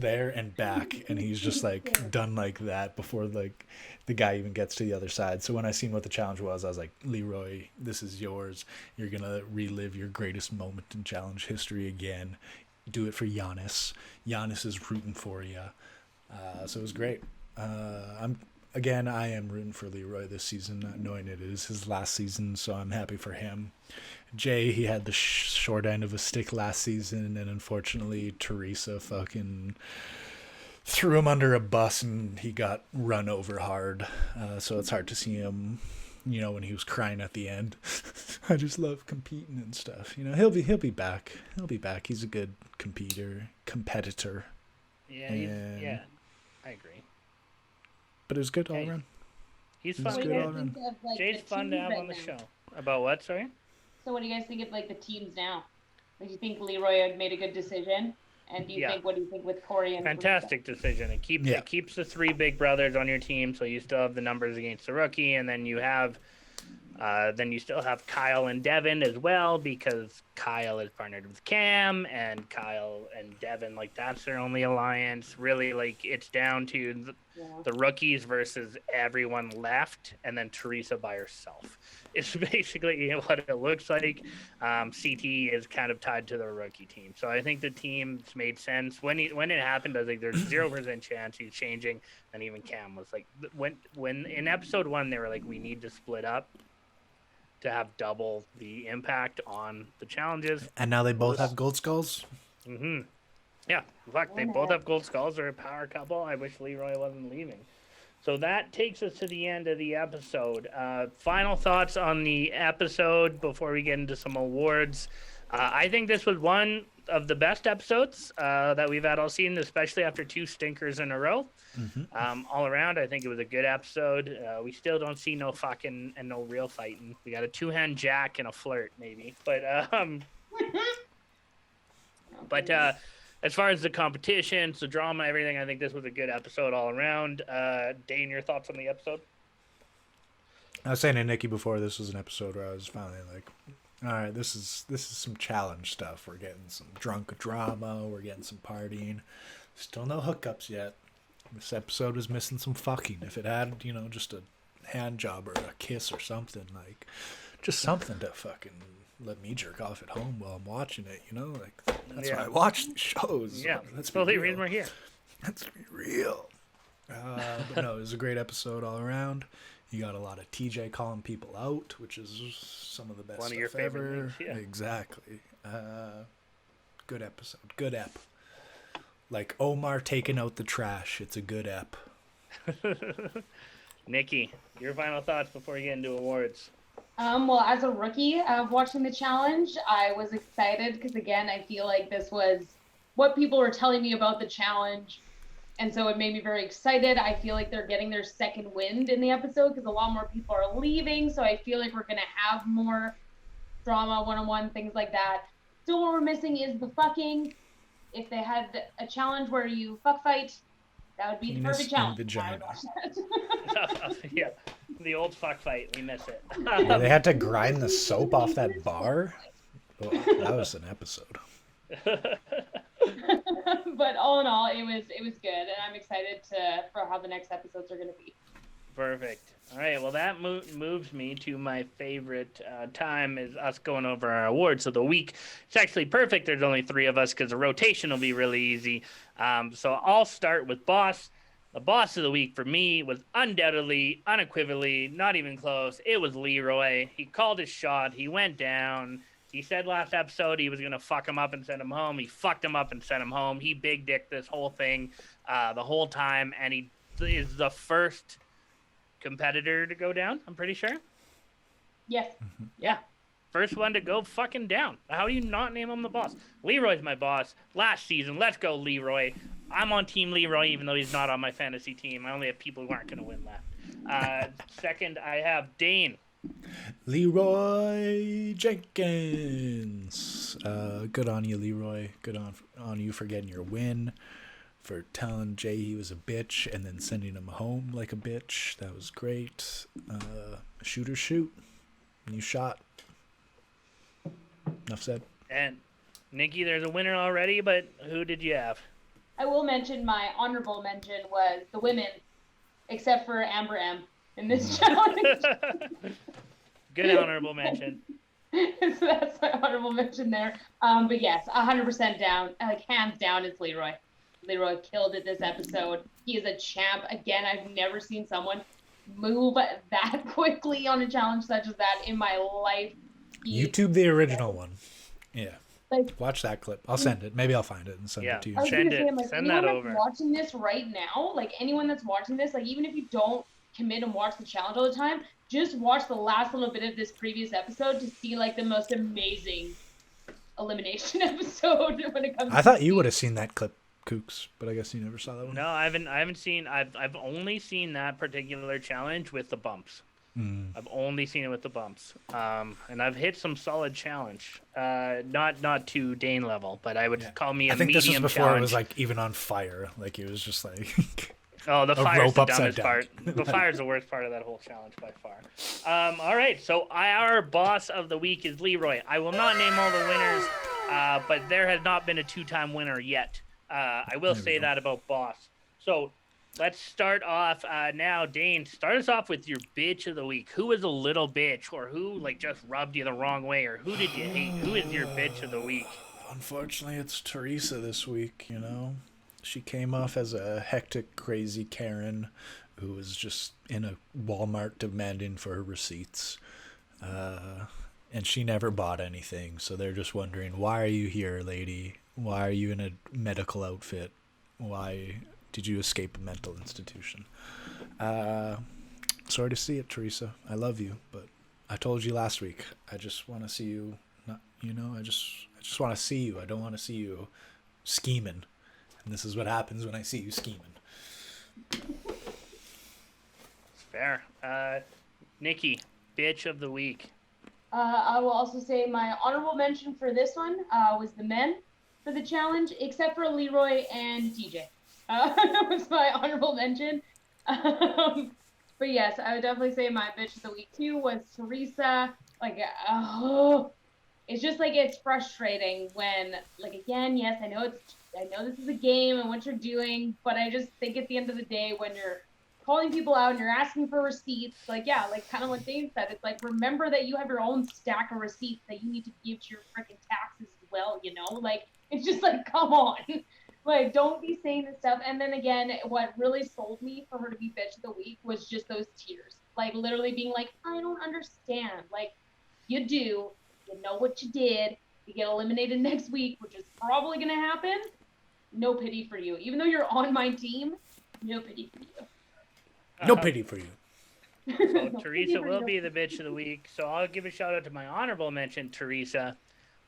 there and back, and he's just like done like that before like the guy even gets to the other side. So when I seen what the challenge was, I was like, Leroy, this is yours. You're gonna relive your greatest moment in challenge history again. Do it for Giannis. Giannis is rooting for you. So it was great. I am rooting for Leroy this season, knowing it is his last season, so I'm happy for him. Jay, he had the short end of a stick last season, and unfortunately Teresa fucking threw him under a bus and he got run over hard. So it's hard to see him, when he was crying at the end. I just love competing and stuff. He'll be back. He'll be back. He's a good competitor. Yeah, yeah, I agree. But it was good all around. He's fun. Jay's fun to have on the show. About what, sorry? So what do you guys think of like the teams now? Do you think Leroy had made a good decision? And what do you think with Corey and Fantastic decision. It keeps the three big brothers on your team, so you still have the numbers against the rookie, and then you have Then you still have Kyle and Devin as well, because Kyle is partnered with Cam, and Kyle and Devin, like, that's their only alliance. Really, like, it's down to the rookies versus everyone left, and then Teresa by herself. It's basically what it looks like. CT is kind of tied to the rookie team. So I think the team's made sense. When it happened, I was like, there's 0% chance he's changing. And even Cam was like, when in episode 1, they were like, we need to split up to have double the impact on the challenges. And now they both have gold skulls? Mm-hmm. Yeah, fuck, they both have gold skulls. They're a power couple. I wish Leroy wasn't leaving. So that takes us to the end of the episode. Final thoughts on the episode before we get into some awards. I think this was one of the best episodes that we've had all season, especially after 2 stinkers in a row. Mm-hmm. All around, I think it was a good episode. We still don't see no fucking and no real fighting. We got a 2-hand jack and a flirt, maybe. But as far as the competitions, the drama, everything, I think this was a good episode all around. Dane, your thoughts on the episode? I was saying to Nikki before, this was an episode where I was finally like, all right, this is some challenge stuff. We're getting some drunk drama. We're getting some partying. Still no hookups yet. This episode was missing some fucking. If it had, just a hand job or a kiss or something, like, just something to fucking let me jerk off at home while I'm watching it, like, that's why I watch these shows. Yeah, that's the only reason we're here. Let's be real. But no, it was a great episode all around. You got a lot of TJ calling people out, which is some of the best One of stuff your favorite ever. things, yeah. Exactly. Good episode. Good ep. Like Omar taking out the trash. It's a good ep. Nikki, your final thoughts before we get into awards. Well, as a rookie watching the challenge, I was excited because, again, I feel like this was what people were telling me about the challenge. And so it made me very excited. I feel like they're getting their second wind in the episode because a lot more people are leaving. So I feel like we're going to have more drama, one-on-one, things like that. Still, what we're missing is the fucking. If they had a challenge where you fuck fight, that would be the perfect challenge. Yeah, the old fuck fight. We miss it. Yeah, they had to grind the soap off that bar. Oh, that was an episode. But all in all, it was good, and I'm excited for how the next episodes are going to be. Perfect. All right. Well, that moves me to my favorite time is us going over our awards of the week. It's actually perfect. There's only 3 of us because the rotation will be really easy. So I'll start with boss. The boss of the week for me was undoubtedly, unequivocally, not even close. It was Leroy. He called his shot. He went down. He said last episode he was going to fuck him up and send him home. He fucked him up and sent him home. He big dicked this whole thing the whole time, and he is the first competitor to go down, I'm pretty sure. Yes. Yeah. First one to go fucking down. How do you not name him the boss? Leroy's my boss. Last season, let's go Leroy. I'm on Team Leroy, even though he's not on my fantasy team. I only have people who aren't going to win left. Second, I have Dane. Leroy Jenkins. Good on you, Leroy. Good on you for getting your win. For telling Jay he was a bitch and then sending him home like a bitch. That was great. Shoot or shoot. You shot. Enough said. And Nikki, there's a winner already, but who did you have? I will mention my honorable mention was the women, except for Amber M in this challenge. Good honorable mention. So that's my honorable mention there. But yes, 100% down. Like, hands down, it's Leroy. Leroy killed it this episode. He is a champ. Again, I've never seen someone move that quickly on a challenge such as that in my life. YouTube the original one. Yeah. Like, watch that clip. I'll send it. Maybe I'll find it and send it to you. Send that over. Watching this right now, like anyone that's watching this, like even if you don't commit and watch the challenge all the time, just watch the last little bit of this previous episode to see like the most amazing elimination episode when it comes. I thought you would have seen that clip, Kooks, but I guess you never saw that one. No, I haven't seen. I've only seen that particular challenge with the bumps. I've only seen it with the bumps, and I've hit some solid challenge. Not to Dane level, but I would call me a medium challenge. I think this was before it was like even on fire. Like it was just like Oh, the A fire's rope the upside dumbest down. part. The fire's the worst part of that whole challenge by far. All right, so our boss of the week is Leroy. I will not name all the winners, but there has not been a two-time winner yet. I will There we say go. that about boss. So let's start off now. Dane, start us off with your bitch of the week. Who is a little bitch, or who like just rubbed you the wrong way, or who did you hate? Who is your bitch of the week? Unfortunately, it's Teresa this week, you know. She came off as a hectic, crazy Karen who was just in a Walmart demanding for her receipts. And she never bought anything, so they're just wondering, why are you here, lady? Why are you in a medical outfit? Why did you escape a mental institution? Sorry to see it, Teresa. I love you, but I told you last week. I just want to see you. Not, you know, I just want to see you. I don't want to see you scheming. And this is what happens when I see you scheming. It's fair. Nikki, bitch of the week. I will also say my honorable mention for this one was the men for the challenge, except for Leroy and TJ. That was my honorable mention. But yes, I would definitely say my bitch of the week too was Teresa. Like, it's just like it's frustrating when, like, again, yes, I know this is a game and what you're doing, but I just think at the end of the day when you're calling people out and you're asking for receipts, like, yeah, like kind of what Dane said, it's like, remember that you have your own stack of receipts that you need to give to your freaking taxes as well, you know? Like, it's just like, come on. Like, don't be saying this stuff. And then again, what really sold me for her to be bitch of the week was just those tears. Like, literally being like, I don't understand. Like, you do. You know what you did. You get eliminated next week, which is probably going to happen. No pity for you. Even though you're on my team, no pity for you. No pity for you. So Teresa will be the bitch of the week. So I'll give a shout out to my honorable mention, Teresa.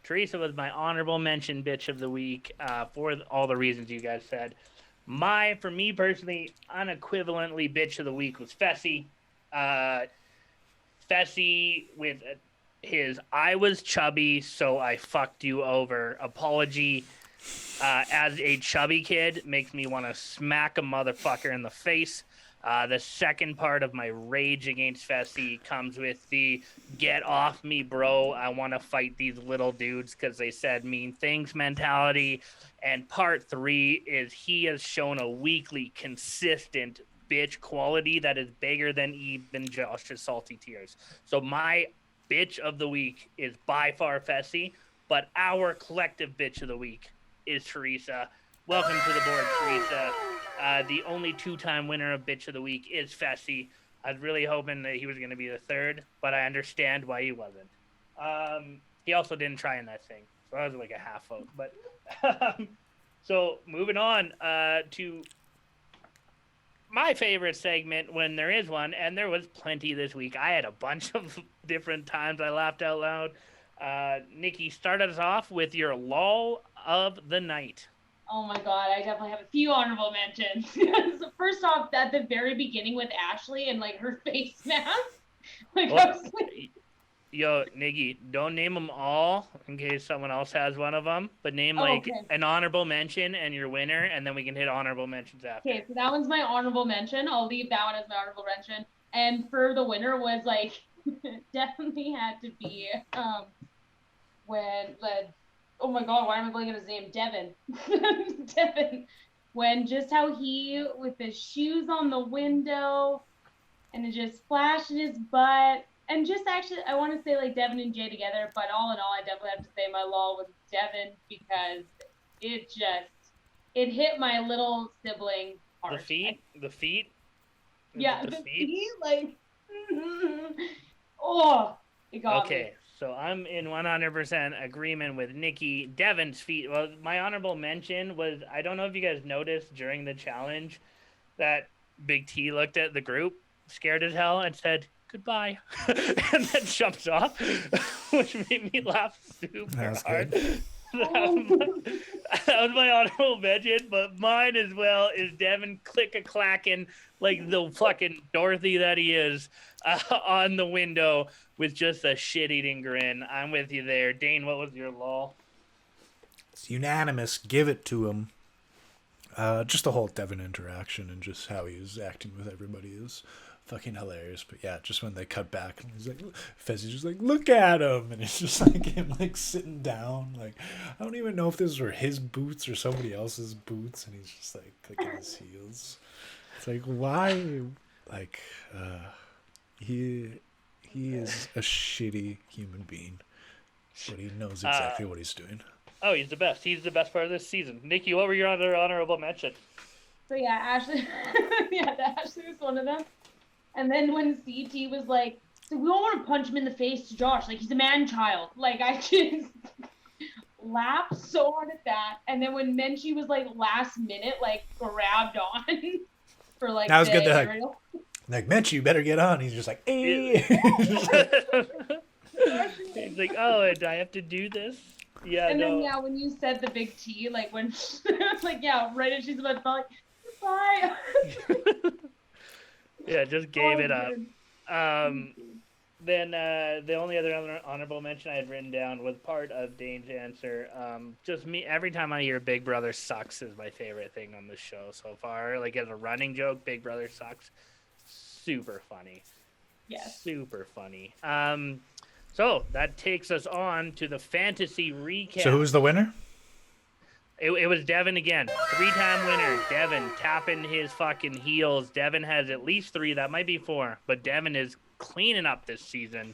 Teresa was my honorable mention bitch of the week for all the reasons you guys said. For me personally, unequivocally bitch of the week was Fessy. Fessy with his I was chubby, so I fucked you over apology. As a chubby kid, makes me want to smack a motherfucker in the face. The second part of my rage against Fessy comes with the get off me, bro. I want to fight these little dudes because they said mean things mentality. And part 3 is he has shown a weekly, consistent bitch quality that is bigger than even Josh's salty tears. So my bitch of the week is by far Fessy, but our collective bitch of the week is Teresa. Welcome to the board, Teresa. The only 2-time winner of Bitch of the Week is Fessy. I was really hoping that he was going to be the third, but I understand why he wasn't. He also didn't try in that thing, so that was like a half vote. But so moving on to my favorite segment when there is one, and there was plenty this week. I had a bunch of different times I laughed out loud. Nikki, start us off with your lull of the night. Oh my god, I definitely have a few honorable mentions. So first off, at the very beginning with Ashley and like her face mask. Like, I was like, yo, Nikki, don't name them all in case someone else has one of them, but name okay. an honorable mention and your winner, and then we can hit honorable mentions after. Okay, so that one's my honorable mention. I'll leave that one as my honorable mention. And for the winner was like definitely had to be when oh my god, why am I blanking his name? Devin. Devin. When just how he, with the shoes on the window, and it just flashed in his butt. And just actually, I want to say like Devin and Jay together, but all in all, I definitely have to say my lull was Devin because it hit my little sibling heart. The feet? Yeah, the feet, like, oh, it got me. So I'm in 100% agreement with Nikki. Devin's feet. Well, my honorable mention was, I don't know if you guys noticed during the challenge that Big T looked at the group, scared as hell, and said, goodbye, and then jumps off, which made me laugh super hard. That was my honorable mention, but mine as well is Devin click-a-clacking like the fucking Dorothy that he is on the window with just a shit-eating grin. I'm with you there. Dane, what was your lull? It's unanimous. Give it to him. Just the whole Devin interaction and just how he was acting with everybody is fucking hilarious. But yeah, just when they cut back and he's like, Fezzi's just like, look at him, and it's just like him like sitting down. Like, I don't even know if those were his boots or somebody else's boots, and he's just like clicking his heels. It's like, why? Like, he is a shitty human being, but he knows exactly what he's doing. Oh, he's the best. He's the best part of this season. Nikki, what were your other honorable mention? So yeah, Ashley, Ashley was one of them. And then when CT was like, so we don't want to punch him in the face to Josh, like he's a man-child. Like I just laughed so hard at that. And then when Menchie was like last minute, like grabbed on for like that was good. Like Menchie, you better get on. He's just like, hey. He's like, oh, do I have to do this? Yeah. And then when you said the big T, like when like right as she's about to fall, like goodbye. Yeah, just gave it up. Then the only other honorable mention I had written down was part of Dane's answer. Just me, every time I hear Big Brother sucks is my favorite thing on the show so far. Like as a running joke, Big Brother sucks. Super funny. Yes. Super funny. So that takes us on to the fantasy recap. So who's the winner? It was Devin again. 3-time winner. Devin tapping his fucking heels. Devin has at least 3. That might be 4. But Devin is cleaning up this season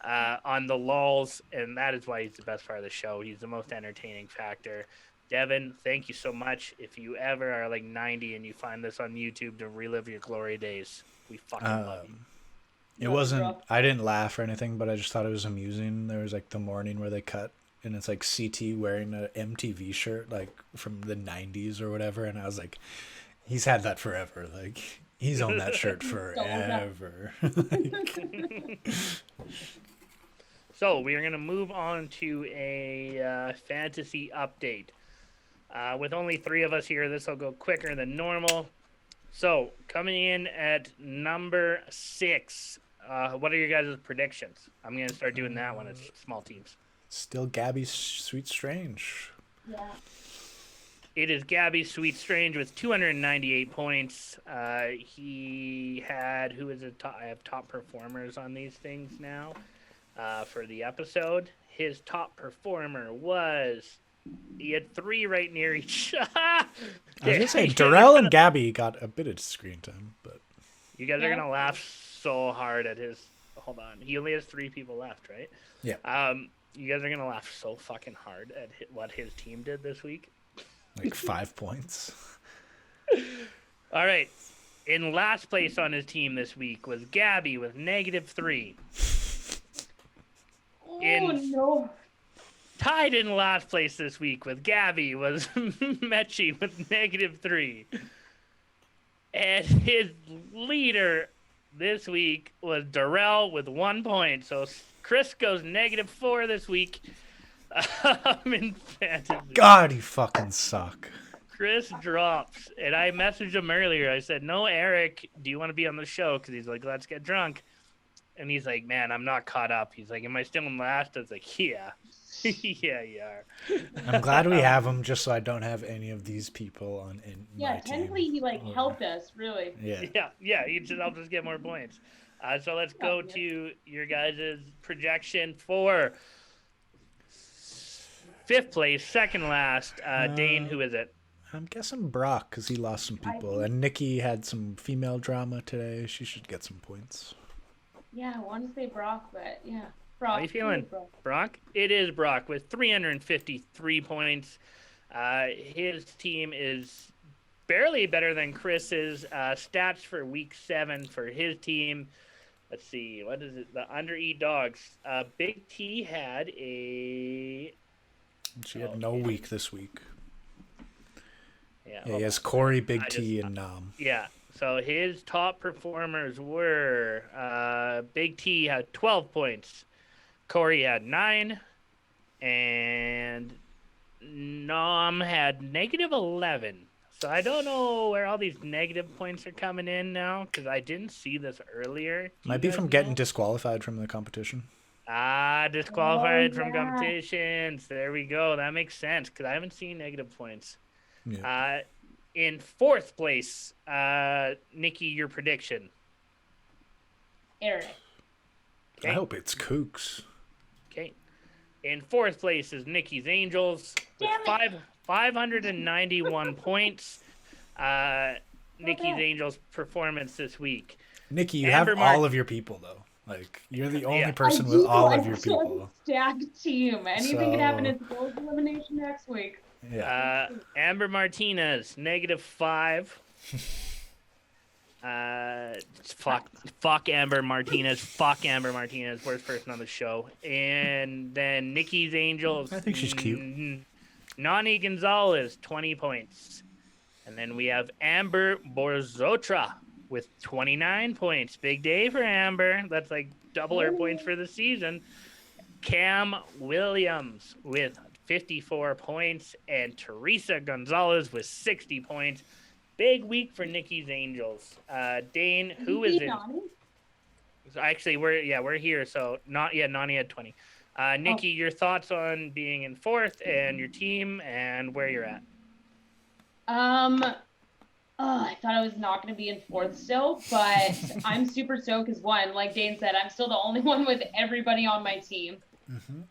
on the lulls, and that is why he's the best part of the show. He's the most entertaining factor. Devin, thank you so much. If you ever are like 90 and you find this on YouTube to relive your glory days, we fucking love you. It wasn't, I didn't laugh or anything, but I just thought it was amusing. There was like the morning where they cut, and it's like CT wearing an MTV shirt like from the 90s or whatever, and I was like, he's had that forever. Like, he's owned that shirt forever. So we are going to move on to a fantasy update. With only 3 of us here, this will go quicker than normal. So, coming in at number 6, what are your guys' predictions? I'm going to start doing that one. It's small teams. Still Gabby Sweet Strange. Yeah. It is Gabby Sweet Strange with 298 points. He had, who is it? I have top performers on these things now for the episode. His top performer was... He had 3 right near each. I was going to say, Darrell and Gabby got a bit of screen time, but... You guys are going to laugh so hard at his... Hold on. He only has 3 people left, right? Yeah. You guys are going to laugh so fucking hard at what his team did this week. Like 5 points. All right. In last place on his team this week was Gabby with -3. Oh, no. Tied in last place this week with Gabby was Menchie with -3. And his leader this week was Darrell with 1 point. So Chris goes -4 this week in fantasy. God, you fucking suck. Chris drops. And I messaged him earlier. I said, no, Eric, do you want to be on the show? Because he's like, let's get drunk. And he's like, man, I'm not caught up. He's like, am I still in last? I was like, yeah. Yeah, you are. I'm glad we have him just so I don't have any of these people on in my team. Technically he helped us, really. Yeah, he just helped us get more points. So let's go to your guys' projection for 5th place, second last. Dane, who is it? I'm guessing Brock because he lost some people. And Nikki had some female drama today. She should get some points. Yeah, I want to say Brock, but yeah. Brock. How are you feeling? Brock? It is Brock with 353 points. His team is barely better than Chris's. Stats for week 7 for his team. Let's see. What is it? The Under E Dogs. Big T had a... She had no week this week. Yeah, he has Corey, Big T, and Nam. Yeah. So his top performers were Big T had 12 points. Corey had 9, and Nam had -11. So I don't know where all these negative points are coming in now because I didn't see this earlier. Might be from getting disqualified from the competition. Disqualified from competitions. There we go. That makes sense because I haven't seen negative points. Yeah. In fourth place, Nikki, your prediction. Eric. I hope it's Kooks. Okay. In fourth place is Nikki's Angels with 591 points. Nikki's Angels performance this week. Nikki, you have all of your people though. Like you're the only person with all of your people. Stacked team. Anything can happen in gold elimination next week. Yeah. Amber Martinez -5. Fuck Amber Martinez. Fuck Amber Martinez. Worst person on the show. And then Nikki's Angels. I think she's cute. Nani Gonzalez, 20 points. And then we have Amber Borzotra with 29 points. Big day for Amber. That's like double her points for the season. Cam Williams with 54 points. And Teresa Gonzalez with 60 points. Big week for Nikki's Angels. Dane, who is in? Actually, we're here. So Nani had 20. Nikki, your thoughts on being in fourth and your team and where you're at? I thought I was not going to be in fourth still, but I'm super stoked because one, like Dane said, I'm still the only one with everybody on my team. Mm-hmm.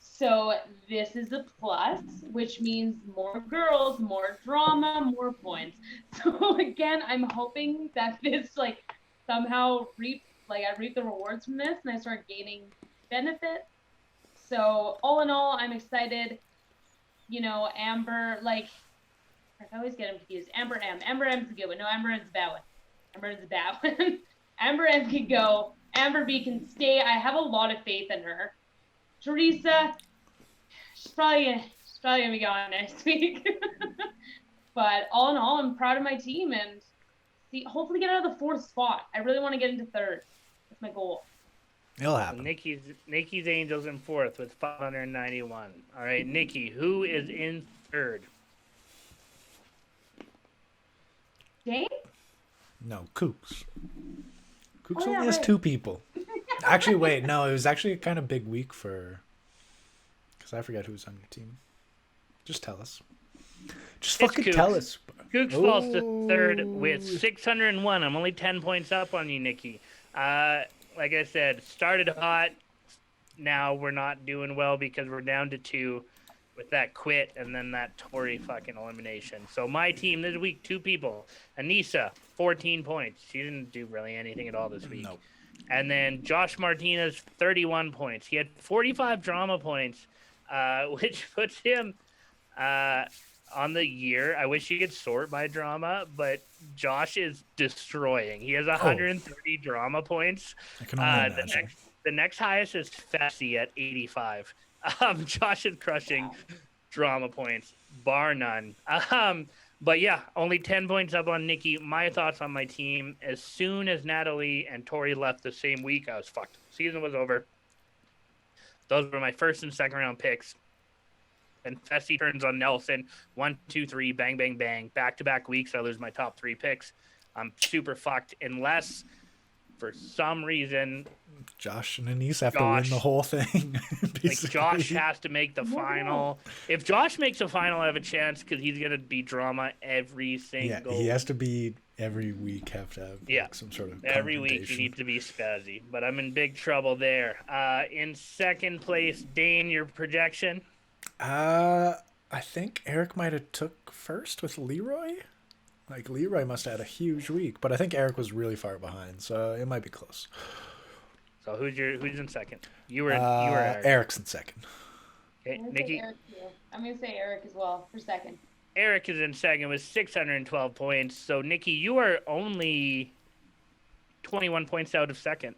So this is a plus, which means more girls, more drama, more points. So again, I'm hoping that this somehow I reap the rewards from this and I start gaining benefit. So all in all, I'm excited. Amber, I always get them confused. Amber M. Amber M's a good one. No, Amber M's a bad one. Amber M's a bad one. Amber M can go. Amber B can stay. I have a lot of faith in her. Teresa, she's probably gonna be gone next week. But all in all, I'm proud of my team and hopefully get out of the fourth spot. I really want to get into third. That's my goal. It'll happen. Nikki's Angels in fourth with 591. All right, Nikki, who is in third? Dane? No, Kooks. Kooks only has 2 people. Actually, wait, no, it was actually a kind of big week because I forget who's on your team. Just tell us. Just fucking tell us. Kooks falls to third with 601. I'm only 10 points up on you, Nikki. Like I said, started hot. Now we're not doing well because we're down to 2 with that quit and then that Tori fucking elimination. So my team this week, 2 people. Anissa, 14 points. She didn't do really anything at all this week. Nope. And then Josh Martinez, 31 points. He had 45 drama points, which puts him on the year. I wish he could sort by drama, but Josh is destroying. He has 130 drama points. I can only imagine. The next highest is Fessy at 85. Josh is crushing drama points, bar none. But yeah, only 10 points up on Nikki. My thoughts on my team: as soon as Natalie and Tori left the same week, I was fucked. Season was over. Those were my first and second round picks. And Fessy turns on Nelson. 1, 2, 3, bang, bang, bang. Back-to-back weeks, I lose my top 3 picks. I'm super fucked unless, for some reason, Josh and Anissa have to win the whole thing. Josh has to make the final. If Josh makes a final, I have a chance because he's going to be drama every single. Yeah, he has to be every week. Have to have some sort of every week he needs to be spazzy. But I'm in big trouble there. In second place, Dane, your projection? I think Eric might have took first with Leroy. Leroy must have had a huge week, but I think Eric was really far behind, so it might be close. So who's in second? You were Eric. Eric's in second. Okay, Nikki. I'm gonna say Eric as well for second. Eric is in second with 612 points. So Nikki, you are only 21 points out of second.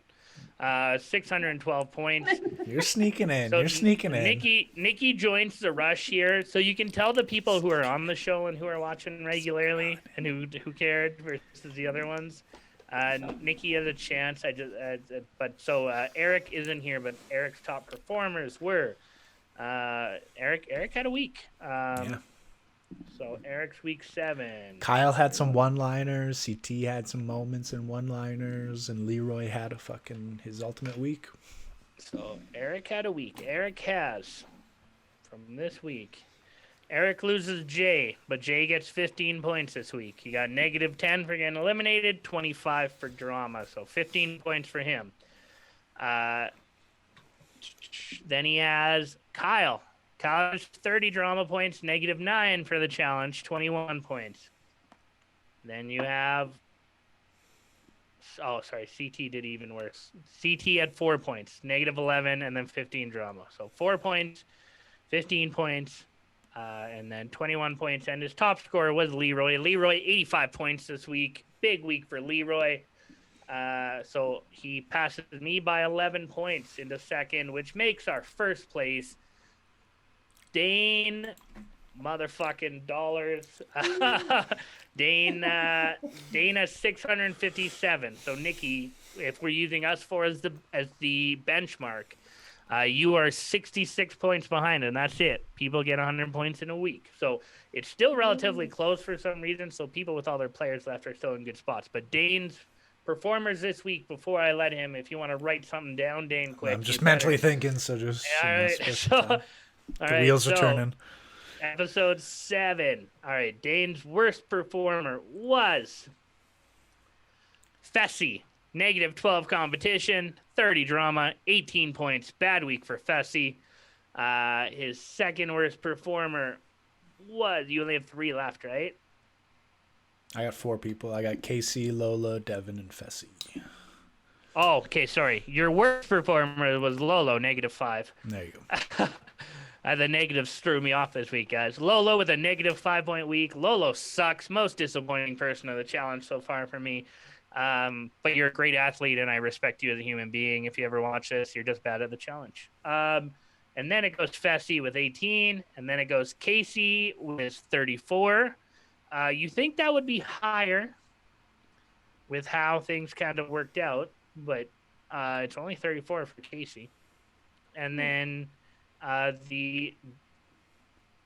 612 points. You're sneaking in. You're sneaking in. Nikki joins the rush here, so you can tell the people who are on the show and who are watching regularly and who cared versus the other ones. Nikki has a chance. Eric isn't here, but Eric's top performers were Eric had a week. So Eric's week 7. Kyle had some one-liners. CT had some moments in one-liners, and Leroy had his ultimate week. So Eric had a week. Eric has, from this week, Eric loses Jay, but Jay gets 15 points this week. He got -10 for getting eliminated, 25 for drama, so 15 points for him. Then he has Kyle. Kyle has 30 drama points, -9 for the challenge, 21 points. Then you have... Oh, sorry, CT did even worse. CT had 4 points, -11, and then 15 drama. So 4 points, 15 points, and then 21 points. And his top scorer was Leroy. Leroy, 85 points this week. Big week for Leroy. So he passes me by 11 points into second, which makes our first place Dane motherfucking dollars. Dana 657. So Nikki, if we're using us for as the benchmark, you are 66 points behind, and that's it. People get 100 points in a week, so it's still relatively close for some reason. So people with all their players left are still in good spots. But Dane's performers this week, before I let him, if you want to write something down, Dane, quick. I'm just mentally thinking, so just all right. The wheels are turning. Episode 7. All right, Dane's worst performer was Fessy. -12 competition, 30 drama, 18 points. Bad week for Fessy. His second worst performer was... You only have 3 left, right? I got 4 people. I got Casey, Lola, Devin, and Fessy. Oh, okay, sorry. Your worst performer was Lolo, -5. There you go. The negatives threw me off this week, guys. Lolo with a -5-point week. Lolo sucks. Most disappointing person of the challenge so far for me. But you're a great athlete, and I respect you as a human being. If you ever watch this, you're just bad at the challenge. And then it goes Fessy with 18, and then it goes Casey with 34. You think that would be higher with how things kind of worked out, but it's only 34 for Casey. And then the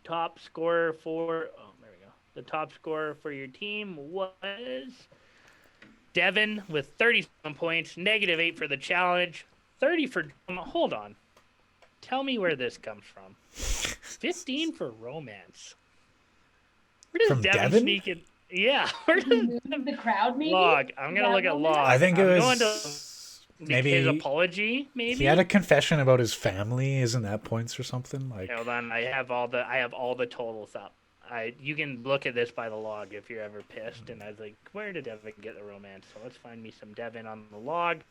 top scorer for the top scorer for your team was Devin with 37 points, -8 for the challenge, 30 for... Hold on. Tell me where this comes from. 15 for romance. Where does Devin sneak in? Yeah. Where does the crowd maybe? Log. I'm going to look at log. I think it was... Maybe his apology, maybe he had a confession about his family. Isn't that points or something? Like, hold on, I have all the totals up. You can look at this by the log if you're ever pissed. And I was like, where did Devin get the romance? So let's find me some Devin on the log.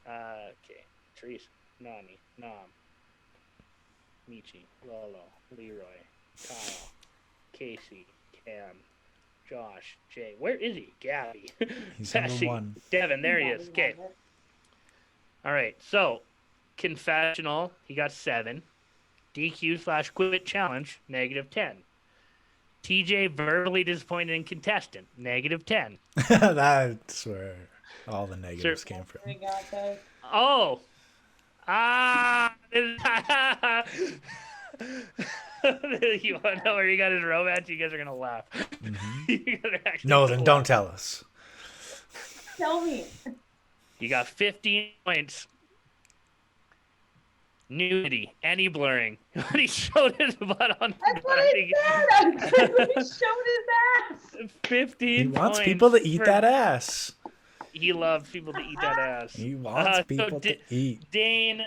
Okay, Teresa, Nami, Nam, Michi, Lolo, Leroy, Kyle, Casey, Cam, Josh, Jay. Where is he? Gabby. He's number 1. Devin, there he is. Okay. All right, so confessional, he got 7. DQ/quit challenge, -10. TJ verbally disappointed in contestant, -10. That's where all the negatives came from. Oh, you want to know where he got his romance? You guys are gonna laugh. Mm-hmm. No, then don't tell us. Tell me. You got 15 points. Nudity, any blurring. When he showed his butt on. That's what I said. He showed his ass. 15 He wants points people to eat that ass. He loves people to eat that ass. He wants people to eat. Dane,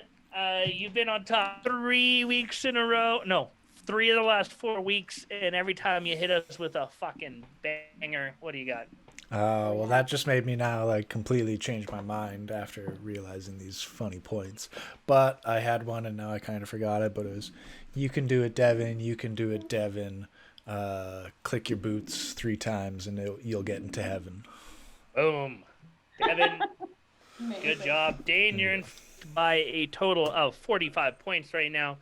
you've been on top 3 weeks in a row. No, 3 of the last 4 weeks, and every time you hit us with a fucking banger, what do you got? Well, that just made me now like completely change my mind after realizing these funny points. But I had one and now I kind of forgot it. But it was, you can do it, Devin. You can do it, Devin. Click your boots 3 times and you'll get into heaven. Boom, Devin. Good job, Dane. You're in by a total of 45 points right now.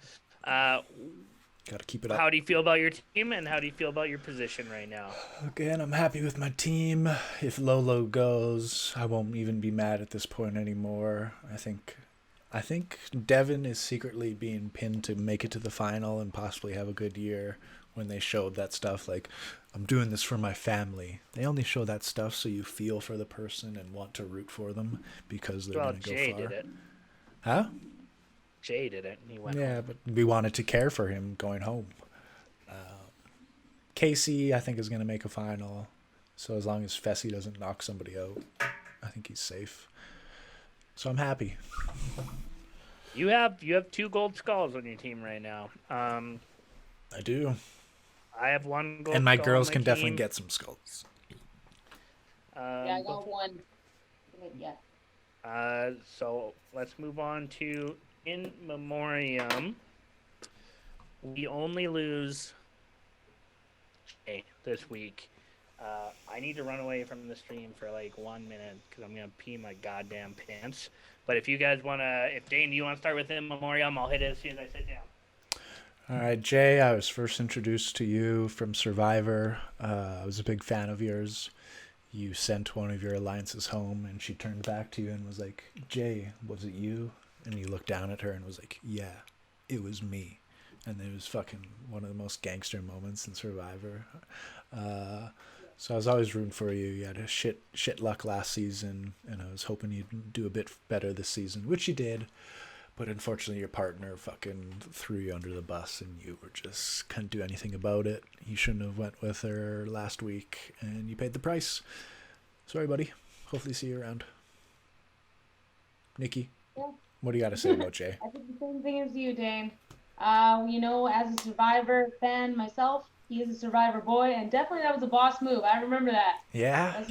Got to keep it up. How do you feel about your team, and how do you feel about your position right now? Again, I'm happy with my team. If Lolo goes, I won't even be mad at this point anymore. I think Devin is secretly being pinned to make it to the final and possibly have a good year. When they showed that stuff, like, I'm doing this for my family. They only show that stuff so you feel for the person and want to root for them because they're going to go Jay far. did it. Huh? Jay did it. And he went yeah, home. but we wanted to care for him going home. Casey, I think, is going to make a final. So as long as Fessy doesn't knock somebody out, I think he's safe. So I'm happy. You have 2 gold skulls on your team right now. I do. I have 1 gold. And my skull girls on can my definitely team. get some skulls. Yeah, I got 1. Yeah. So let's move on to In Memoriam. We only lose this week. I need to run away from the stream for like 1 minute because I'm gonna pee my goddamn pants. But if you guys wanna, if Dane, you wanna start with In Memoriam, I'll hit it as soon as I sit down. All right, Jay, I was first introduced to you from Survivor. I was a big fan of yours. You sent one of your alliances home, and she turned back to you and was like, Jay, was it you? And you looked down at her and was like, yeah, it was me. And it was fucking one of the most gangster moments in Survivor. So I was always rooting for you. You had a shit luck last season, and I was hoping you'd do a bit better this season, which you did. But unfortunately, your partner fucking threw you under the bus, and you were just couldn't do anything about it. You shouldn't have went with her last week, and you paid the price. Sorry, buddy. Hopefully, see you around. Nikki, Yeah. What do you got to say about Jay? I think the same thing as you, Dane. As a Survivor fan myself, he is a Survivor boy, and definitely that was a boss move. I remember that. Yeah?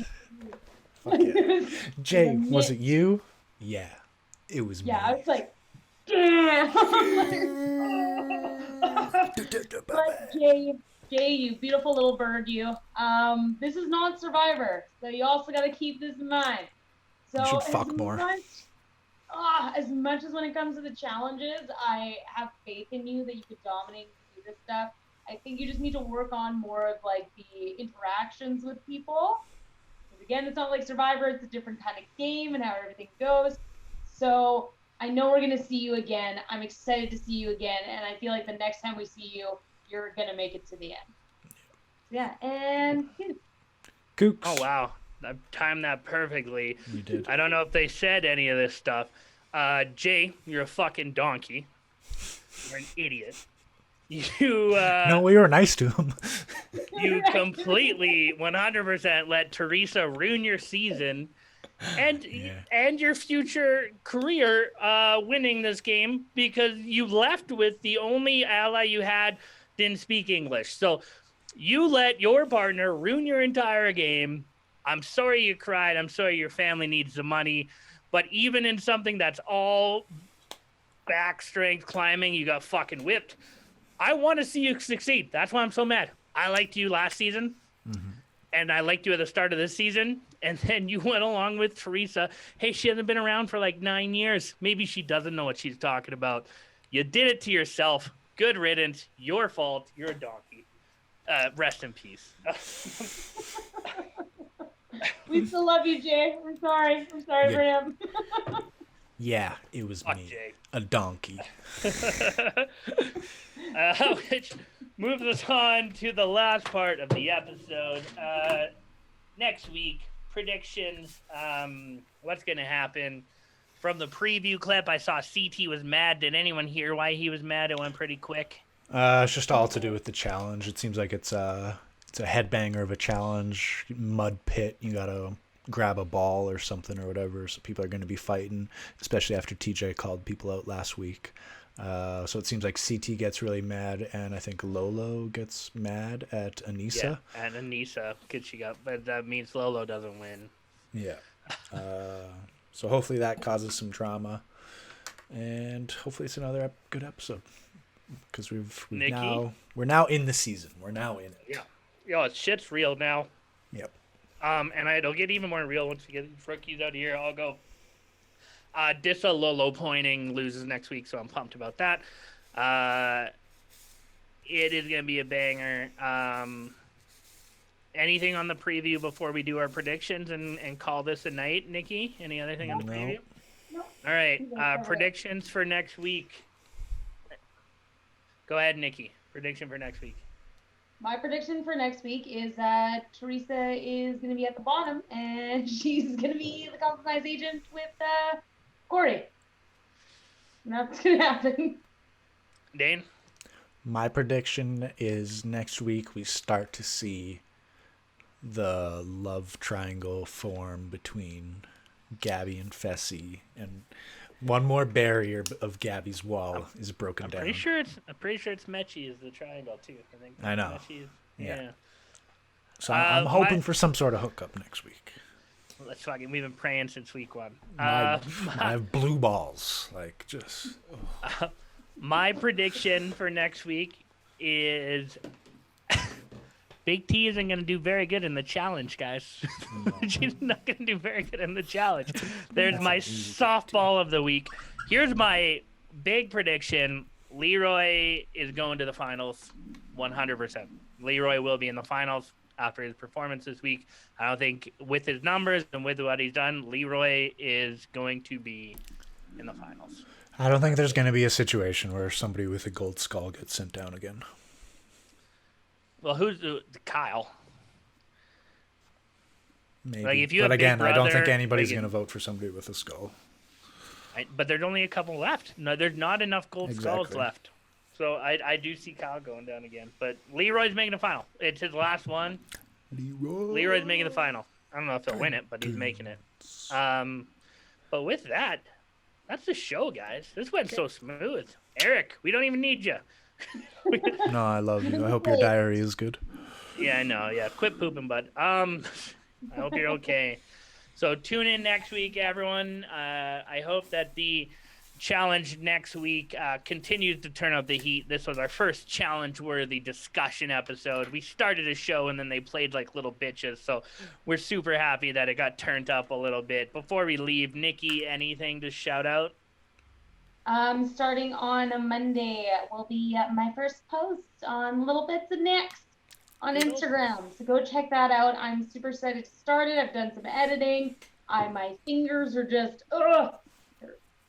Fuck yeah. Jay, was it you? Yeah, it was me. Yeah, I was like, damn. But Jay, you beautiful little bird, you. This is not Survivor, so you also got to keep this in mind. So you should fuck more. As much as when it comes to the challenges, I have faith in you that you could dominate and do this stuff. I think you just need to work on more of like the interactions with people. Because again, it's not like Survivor; it's a different kind of game and how everything goes. So I know we're gonna see you again. I'm excited to see you again, and I feel like the next time we see you, you're gonna make it to the end. Yeah, and Kooks. Oh wow, I timed that perfectly. You did. I don't know if they said any of this stuff. Jay, you're a fucking donkey. You're an idiot. You No, we were nice to him. You completely 100% let Teresa ruin your season and your future career winning this game because you left with the only ally you had didn't speak English. So you let your partner ruin your entire game. I'm sorry you cried. I'm sorry your family needs the money. But even in something that's all back strength climbing, you got fucking whipped. I want to see you succeed. That's why I'm so mad. I liked you last season, and I liked you at the start of this season, and then you went along with Teresa. Hey, she hasn't been around for like 9 years. Maybe she doesn't know what she's talking about. You did it to yourself. Good riddance. Your fault. You're a donkey. Rest in peace. we still love you, Jay. I'm sorry for him. Yeah, it was me. Jay. A donkey. Which moves us on to the last part of the episode. Next week, predictions. What's going to happen? From the preview clip, I saw CT was mad. Did anyone hear why he was mad? It went pretty quick. It's just all to do with the challenge. It seems like it's a headbanger of a challenge. Mud pit. You got to grab a ball or something or whatever. So people are going to be fighting, especially after TJ called people out last week. So it seems like CT gets really mad, and I think Lolo gets mad at Anissa. Yeah, and Anissa, but that means Lolo doesn't win. Yeah. So hopefully that causes some drama, and hopefully it's another good episode because we're now in the season. We're now in it. Yeah. Yo, shit's real now. Yep. And it'll get even more real once we get these rookies out of here. I'll go. Dissa Lolo pointing loses next week, so I'm pumped about that. It is going to be a banger. Anything on the preview before we do our predictions and call this a night, Nikki? Any other thing on the preview? No. All right. Predictions for next week. Go ahead, Nikki. Prediction for next week. My prediction for next week is that Teresa is going to be at the bottom, and she's going to be the compromise agent with Corey. And that's going to happen. Dane? My prediction is next week we start to see the love triangle form between Gabby and Fessy, and one more barrier of Gabby's wall is broken down. I'm pretty sure it's Mechie is the triangle too. I think. I know. Yeah. So I'm hoping for some sort of hookup next week. Let's fucking. We've been praying since week 1. I have blue balls, like just. Oh. My prediction for next week is Big T isn't going to do very good in the challenge, guys. She's not going to do very good in the challenge. There's my softball of the week. Here's my big prediction. Leroy is going to the finals 100%. Leroy will be in the finals after his performance this week. I don't think with his numbers and with what he's done, Leroy is going to be in the finals. I don't think there's going to be a situation where somebody with a gold skull gets sent down again. Well, who's Kyle? Maybe. Like if you but have again, Big I don't think Brother, anybody's going to vote for somebody with a skull. But there's only a couple left. No, there's not enough gold skulls left. So I do see Kyle going down again. But Leroy's making the final. It's his last one. Leroy's making the final. I don't know if he'll win it, but he's making it. But with that, that's the show, guys. This went so smooth. Eric, we don't even need you. No, I love you. I hope your diary is good. Yeah, I know. Yeah, quit pooping, bud. I hope you're okay. So tune in next week, everyone. I hope that the challenge next week continues to turn up the heat. This was our first challenge-worthy discussion episode. We started a show, and then they played like little bitches. So we're super happy that it got turned up a little bit. Before we leave, Nikki, anything to shout out? Starting on a Monday will be my first post on Little Bits of Next on Instagram. So go check that out. I'm super excited to start it. I've done some editing. My fingers are just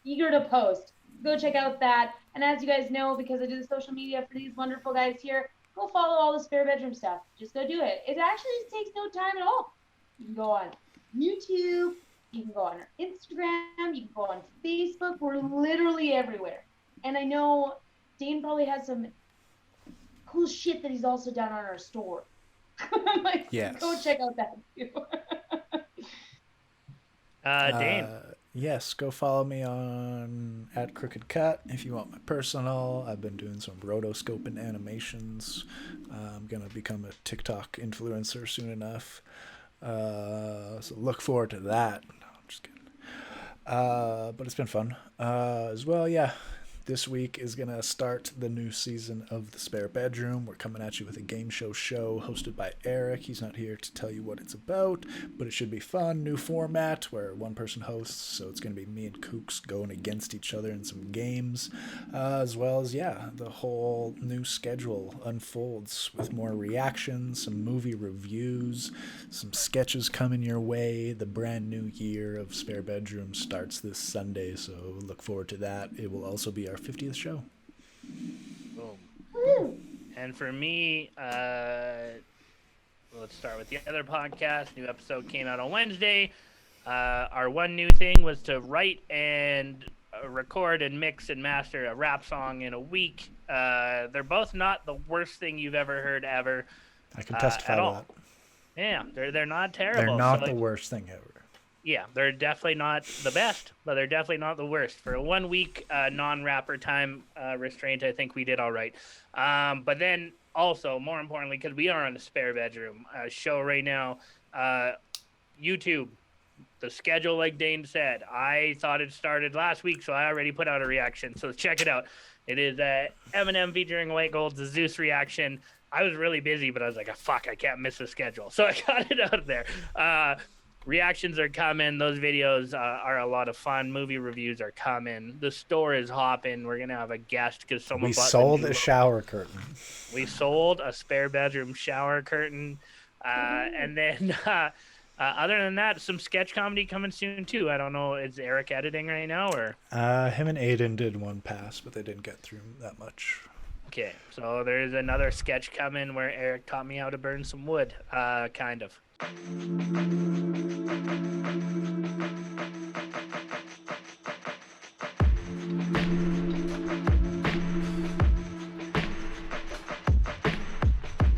eager to post. Go check out that. And as you guys know, because I do the social media for these wonderful guys here, go follow all the spare bedroom stuff. Just go do it. It actually takes no time at all. You can go on YouTube. You can go on our Instagram. You can go on Facebook. We're literally everywhere. And I know Dane probably has some cool shit that he's also done on our store. Like, yes. Go check out that too. Dane. Yes, go follow me on @CrookedCut if you want my personal. I've been doing some rotoscoping animations. I'm going to become a TikTok influencer soon enough. So look forward to that. No, I'm just kidding. But it's been fun. As well, yeah. This week is going to start the new season of The Spare Bedroom. We're coming at you with a game show hosted by Eric. He's not here to tell you what it's about, but it should be fun. New format where one person hosts, so it's going to be me and Kooks going against each other in some games. As well as, yeah, the whole new schedule unfolds with more reactions, some movie reviews, some sketches coming your way. The brand new year of Spare Bedroom starts this Sunday, so look forward to that. It will also be our 50th show. Boom. Woo. And for me, let's start with the other podcast. New episode came out on Wednesday. Our one new thing was to write and record and mix and master a rap song in a week. They're both not the worst thing you've ever heard ever. I can testify at to all. that. Yeah, they're not terrible. They're not So, the worst thing ever. Yeah, they're definitely not the best, but they're definitely not the worst. For a 1 week non-rapper time restraint, I think we did all right. But then also, more importantly, because we are on the Spare Bedroom show right now, YouTube, the schedule, like Dane said, I thought it started last week, so I already put out a reaction. So check it out. It is Eminem featuring White Gold, the Zeus reaction. I was really busy, but I was like, fuck, I can't miss the schedule. So I got it out there. Reactions are coming. Those videos are a lot of fun. Movie reviews are coming. The store is hopping. We're going to have a guest because someone bought sold a shower curtain. We sold a Spare Bedroom shower curtain. And then other than that, some sketch comedy coming soon too. I don't know. Is Eric editing right now or? Him and Aiden did one pass, but they didn't get through that much. Okay. So there's another sketch coming where Eric taught me how to burn some wood, kind of.